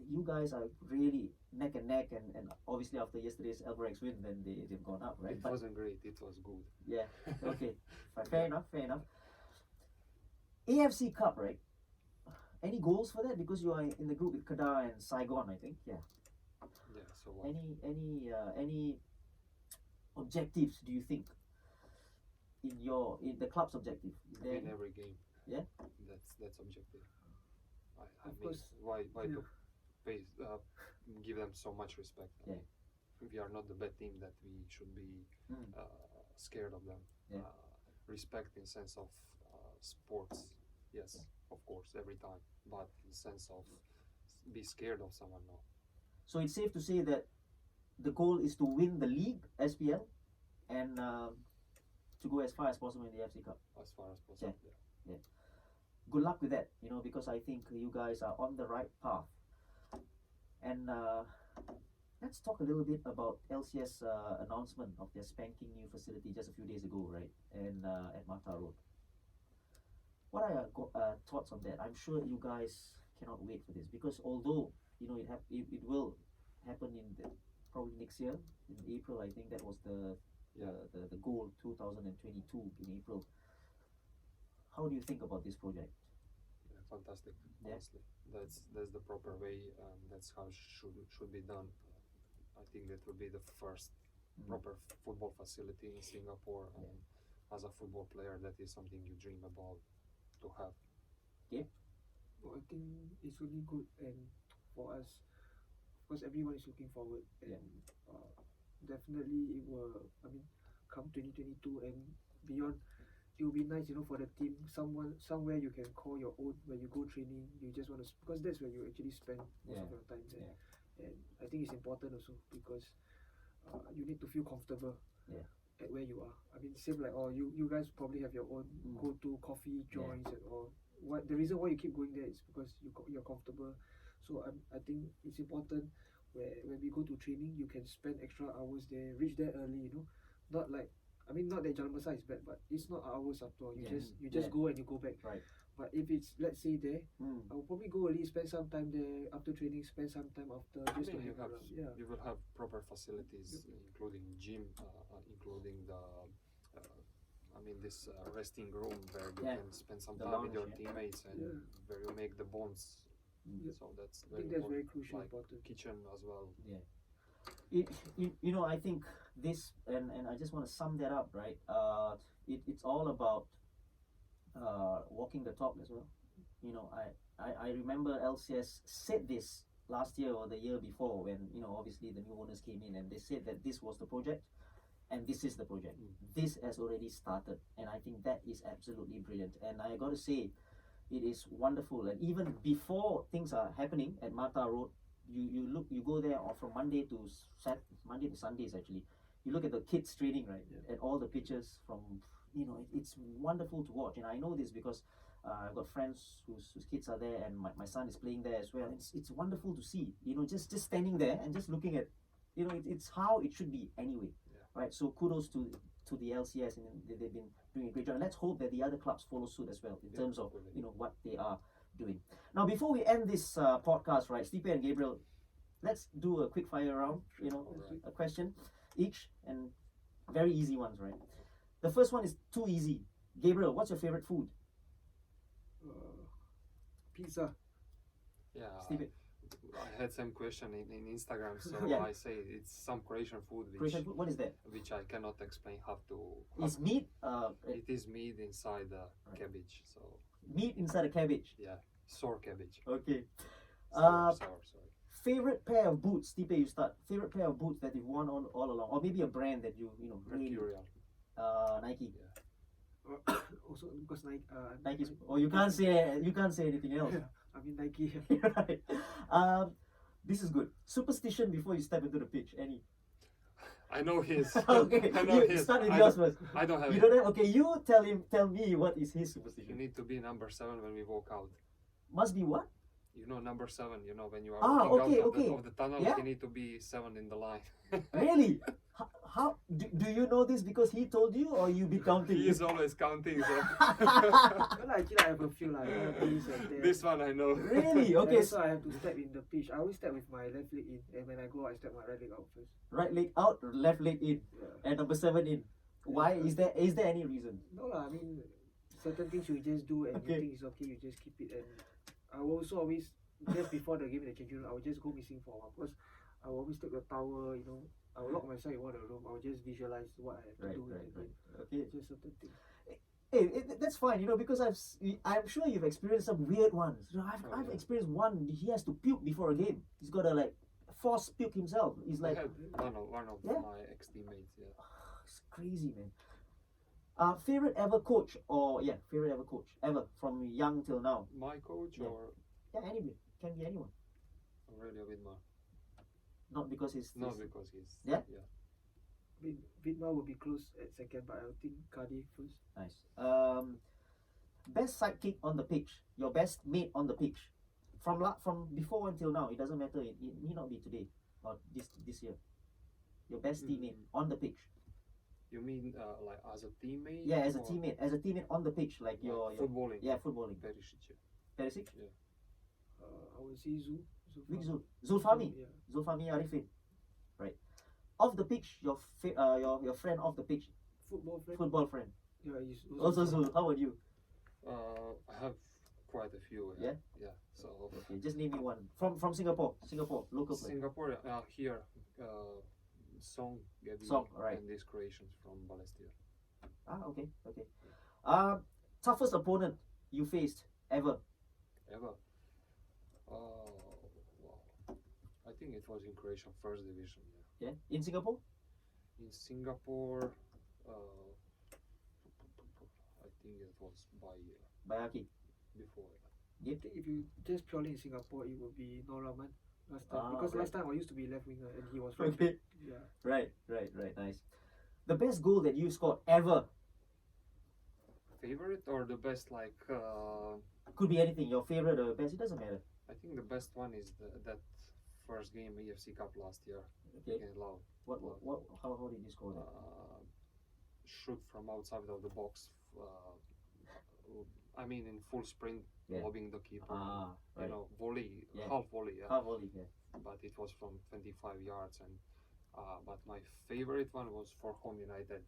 you guys are really neck and neck, and obviously after yesterday's Albirex win, then they've gone up, right? It wasn't great. It was good. Yeah. Okay. Fair enough. Fair enough. AFC Cup, right? Any goals for that? Because you are in the group with Kedah and Saigon, I think. Yeah. Yeah. So what? Any objectives do you think in the club's objective? Is there Win every game. Yeah. That's objective. I Of mean, course. why Yeah. to pay, give them so much respect? Yeah. We are not the bad team that we should be Mm. scared of them. Yeah. Respect in sense of sports, yes, of course, every time. But in the sense of be scared of someone, no. So it's safe to say that the goal is to win the league, SPL, and to go as far as possible in the AFC Cup. As far as possible. Yeah. Good luck with that, you know, because I think you guys are on the right path. And let's talk a little bit about LCS announcement of their spanking new facility just a few days ago, right? And at Mata Road. What are your thoughts on that? I'm sure you guys cannot wait for this because although you know it will happen in probably next year in April. I think that was the goal 2022 in April. How do you think about this project? Yeah, fantastic. Yeah. Honestly, that's the proper way. That's how should be done. I think that will be the first proper football facility in Singapore, and as a football player, that is something you dream about to have. Well, I think it's really good, and for us, of course, everyone is looking forward, and definitely it will. I mean, come 2022 and beyond, it will be nice, you know, for the team. Somewhere you can call your own when you go training. You just want to, because that's where you actually spend most of your time there. And I think it's important also because you need to feel comfortable at where you are. I mean, same like you guys probably have your own go-to coffee joints and all. What the reason why you keep going there is because you're comfortable. So I think it's important when we go to training, you can spend extra hours there, reach there early. You know, not like, I mean, not that Jalan Besar is bad, but it's not hours after all. You just go and you go back. Right. But if it's, let's say there, I will probably go early, spend some time there after training, spend some time after just to you have around. Yeah. You will have proper facilities, including gym, including the I mean, this resting room where you Yeah. can spend some The time with your lounge, yeah. teammates and Yeah. where you make the bonds. Yeah. So that's I very think that's very important. crucial, Like important. kitchen as well. You know, I think this, and I just want to sum that up, right? It's all about walking the talk as well. You know, I remember LCS said this last year or the year before when, you know, obviously the new owners came in and they said that this was the project and this is the project. This has already started, and I think that is absolutely brilliant. And I got to say, it is wonderful. And even before things are happening at Mata Road, you go there from Monday to Monday to Sundays actually. You look at the kids training, right? Yeah. And all the pictures from, you know, it's wonderful to watch. And I know this because I've got friends whose kids are there, and my son is playing there as well. It's wonderful to see, you know, just standing there and just looking at, you know, it's how it should be anyway, right? So kudos to the LCS, and they've been doing a great job. And let's hope that the other clubs follow suit as well in terms of, you know, what they are doing. Now, before we end this podcast, right, Stipe and Gabriel, let's do a quick fire round. You know, a question each, and very easy ones, right? The first one is too easy. Gabriel, what's your favorite food? Pizza. Yeah. Stipe? I had some question in Instagram, so Yeah. I say it's some Croatian food Croatian food? What is that? which I cannot explain how to. Is meat It is meat inside the cabbage, so meat inside a cabbage? yeah, sour cabbage. Okay. Sour, sorry. Favorite pair of boots, Stipe, you start. Favorite pair of boots that you've worn on all along, or maybe a brand that you know really. Mercurial. Nike. Also because Nike. Nike. Or you can't say anything else. I mean Nike. Right. This is good. Superstition before you step into the pitch. Any? I know his. Okay. I know You his. start with I yours don't- first. I don't have You it. don't have. Okay. You tell me what is his You superstition. need to be number 7 when we walk out. Must be what? You know, number 7. You know, when you are Ah, walking okay, out okay. of the tunnel, Yeah. you need to be 7 in the line. Really? How do you know this because he told you, or you be counting? He is always counting. So Well, actually, I have a few like this and that. this one I know. Really? And Okay. also, I have to step in the pitch. I always step with my left leg in, and when I go, I step my right leg out first. Right leg out, left leg in, Yeah. and number 7 in. Why is there any reason? No lah, I mean, certain things you just do, and Okay. you think it's okay, you just keep it. And I will also always, just before the game in the changing room, I will just go missing for a while because I will always take the towel, you know. I will lock myself in one of the room. I will just visualize what I have to Right, do. right, and right. then Okay. just certain things. Hey, that's fine, you know, because I'm sure you've experienced some weird ones. You know, I've yeah. experienced one. He has to puke before a game. He's got to like force puke himself. He's I like, had one of Yeah. my ex-teammates. Yeah. it's crazy, man. Favorite ever coach, or favorite ever coach ever from young till now? My coach Yeah. or Yeah, anybody can be anyone. Aurelio Vidmar? Not because he's Not because he's Yeah? Vidma will be close at second, but I will think Cardi first. nice. Best sidekick on the pitch. Your best mate on the pitch. From before until now, it doesn't matter. It need not be today or this year. Your best teammate on the pitch. You mean like as a teammate? Yeah, as a or teammate on the pitch, like like your footballing? footballing. Perisic. Perisic, I will say Zul. Big Zulfami, Yeah. Zulfami Arifin, right? Off the pitch, your friend off the pitch, Football friend. football friend. Yeah, he's Also Zul. How about you? I have quite a few. Yeah? Yeah. So Okay, just name me one from Singapore, local player. Singapore here, Song, Gabriel, Song, alright. and these Croatians from Balestier. Okay. Toughest opponent you faced ever? Ever? Oh, wow. I think it was in Croatian first division. Yeah. Yeah, in Singapore. In Singapore, I think it was by Bayaki. before. I think if you just purely in Singapore, it would be Noraman last time. Because right. last time I used to be left winger and he was right. Okay. Yeah. Right. Nice. The best goal that you scored ever Favorite or the best? Like could be anything. Your favorite or best, it doesn't matter. I think the best one is that first game EFC Cup last year Okay. against Lau. What? How did you score that? Shoot from outside of the box. I mean, in full sprint, Yeah. lobbing the keeper. Right. You know, volley, Yeah. half volley. Yeah. Half volley. Yeah. But it was from 25 yards, and But my favorite one was for Home United,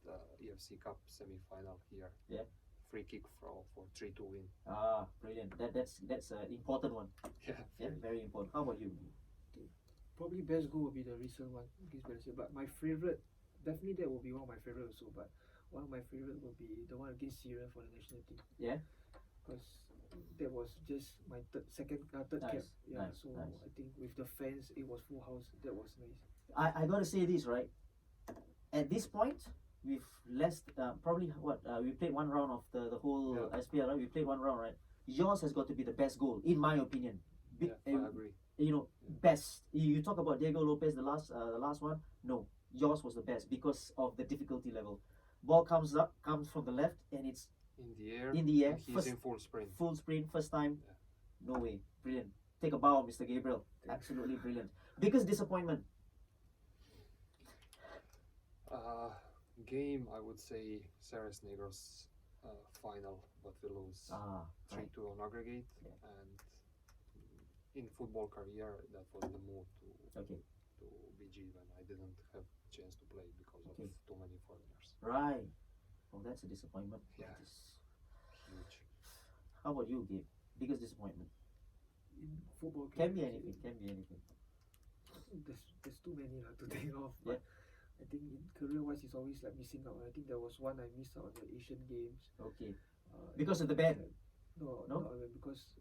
the EFC Cup semi-final here. Yeah. Free kick for 3-2 win. Ah, brilliant. That's an important one. Yeah. Yeah, very important. How about you? Probably best goal would be the recent one against Beijing. But my favorite, definitely that will be one of my favorite also. But one of my favorite will be the one against Syria for the national team. Yeah. Because that was just my third Nice, cap. Yeah. nice, So nice. I think with the fans, it was full house. That was nice. I gotta say this, right? At this point, we've less probably we played one round of the whole Yeah. SPL, right? We played one round, right? Yours has got to be the best goal, in my opinion. Yeah, I agree. You know, best. You talk about Diego Lopez, the last one. No, yours was the best because of the difficulty level. Ball comes from the left, and it's In the air. in the air. He's First, in full sprint. full sprint, first time. No way, brilliant. Take a bow, Mr. Gabriel. Absolutely brilliant. Biggest disappointment. Game, I would say Ceres Negros final, but we lose Ah, 3-2 on aggregate. Yeah. And in football career, that was the move okay, to BG when I didn't have chance to play because Okay. of too many foreigners. right. Oh, that's a disappointment. Yeah. That is- Huge. How about you, Gabe? Biggest disappointment. In football, Can be career, anything. Can be anything. There's too many to think of. But I think in career-wise, it's always like missing out. I think there was one I missed out on the Asian Games. Okay. Uh, Because of the ban? No, No? not because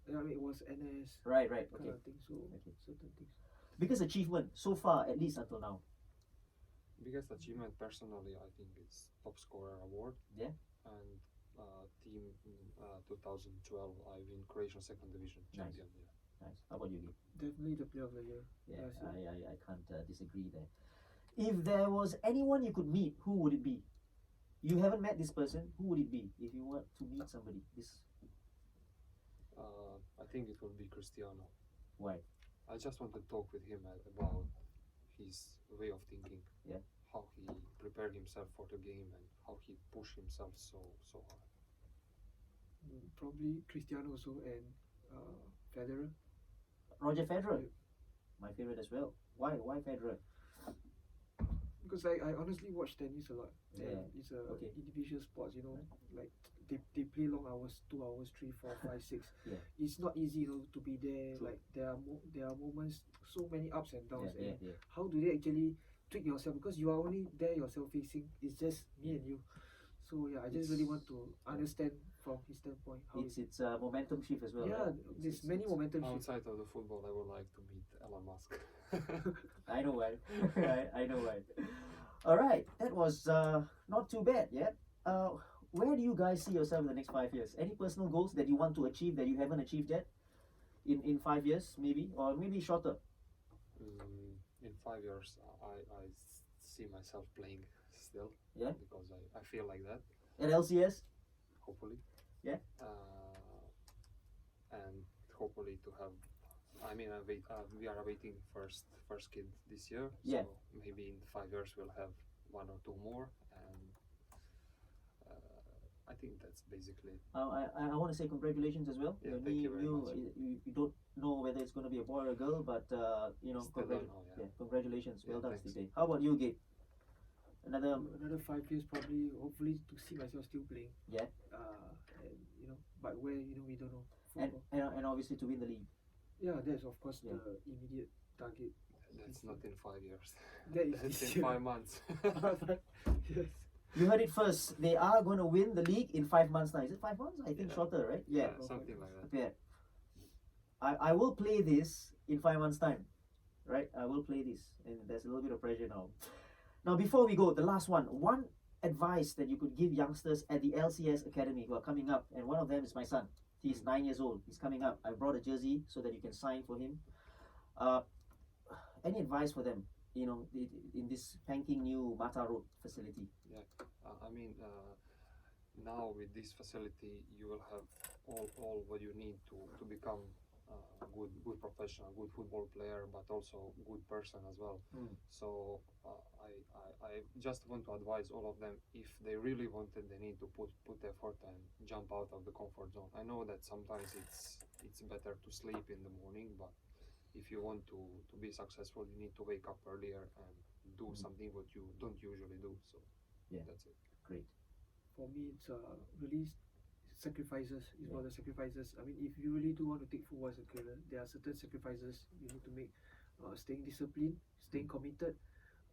I mean, it was NS Right. kind Okay. of thing. So Okay. certain things. Biggest achievement so far, at least until now. Biggest achievement personally, I think it's top scorer award. Yeah. And team in 2012, I win Croatian second division Nice. champion. Yeah. Nice. How about you, Gabe? Definitely the player of the year. Yeah, last year. I can't disagree there. If there was anyone you could meet, who would it be? You haven't met this person. Who would it be if you were to meet somebody? I think it will be Cristiano. Why? I just want to talk with him about his way of thinking. Yeah. How he prepared himself for the game and how he pushed himself so hard. Probably Cristiano also and Federer. Roger Federer, Yeah. my favorite as well. Why Federer? Because I honestly watch tennis a lot. Yeah. And it's a Okay. individual sports, like they play long hours, 2 hours, 3, 4, 5, 6. Yeah. It's not easy, to be there. True. Like there are moments, so many ups and downs. Yeah, And yeah. how do they actually tweak yourself? Because you are only there yourself facing. It's just me and you. So yeah, I just really want to understand from his standpoint how It's a momentum shift as well. yeah, right? there's many momentum shifts. Outside of the football, I would like to meet Elon Musk. I know why. I know why. All right, that was not too bad yet. Where do you guys see yourself in the next 5 years? Any personal goals that you want to achieve that you haven't achieved yet? In 5 years, maybe, or maybe shorter. In 5 years, I see myself playing still. Yeah. Because I feel like that. At LCS. Hopefully. Yeah. And hopefully to have. I mean, we are awaiting first kid this year. Yeah. So maybe in 5 years we'll have 1 or 2 more, and I think that's basically it. I want to say congratulations as well. Yeah, thank you very much. You don't know whether it's going to be a boy or a girl, but Still don't know, yeah. congratulations. Well Yeah, done, thanks. Stipe. How about you, Gabe? Another 5 years probably, hopefully to see myself still playing. Yeah. And but where we don't know. and, Football. and obviously to win the league. Yeah, that's of course Yeah. the immediate target. That's not in 5 years. That is That's this in year. 5 months. Yes. You heard it first. They are going to win the league in 5 months now. Is it 5 months? I think Yeah. shorter, right? Yeah. Something like that. Yeah. I will play this in 5 months' time. Right? I will play this. And there's a little bit of pressure now. Now, before we go, the last one. One advice that you could give youngsters at the LCS Academy who are coming up. And one of them is my son. He's 9 years old. He's coming up. I brought a jersey so that you can sign for him. Any advice for them? In this spanking new Mata Road facility. Now with this facility, you will have all what you need to become a good professional, good football player, but also good person as well. So I just want to advise all of them, if they really want it, they need to put effort and jump out of the comfort zone. I know that sometimes it's better to sleep in the morning, but if you want to be successful, you need to wake up earlier and do something what you don't usually do. So Yeah. that's it. Great. For me, it's really sacrifices. It's Yeah. about the sacrifices. I mean, if you really do want to take football as a career, there are certain sacrifices you need to make. Staying disciplined, staying committed,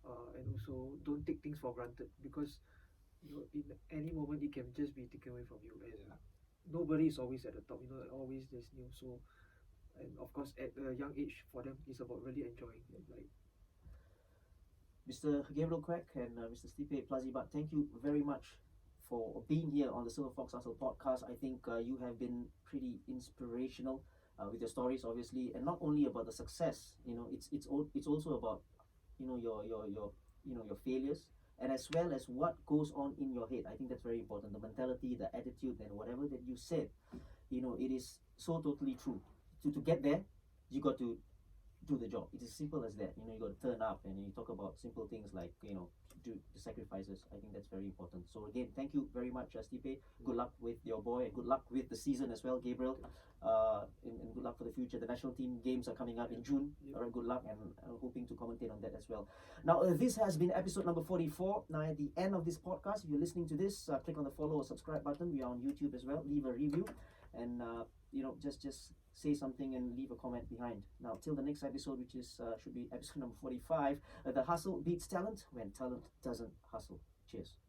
and also don't take things for granted, because in any moment it can just be taken away from you, and Yeah. nobody is always at the top. Always there's new. So, and of course, at a young age, for them, it's about really enjoying it. Like, Mr. Gabriel Quak and Mr. Stipe Plazibat, thank you very much for being here on the Silverfox Hustle podcast. I think you have been pretty inspirational with your stories, obviously, and not only about the success. It's also about your failures, and as well as what goes on in your head. I think that's very important. The mentality, the attitude, and whatever that you said, it is so totally true. To get there, you got to do the job. It's as simple as that. You got to turn up, and you talk about simple things like do the sacrifices. I think that's very important. So again, thank you very much, Stipe. Good luck with your boy, and good luck with the season as well, Gabriel. And good luck for the future. The national team games are coming up in June. All right, good luck, and I'm hoping to commentate on that as well. Now, this has been episode number 44. Now, at the end of this podcast, if you're listening to this, click on the follow or subscribe button. We are on YouTube as well. Leave a review, and just say something and leave a comment behind. Now, till the next episode, which is should be episode number 45. The hustle beats talent when talent doesn't hustle. Cheers.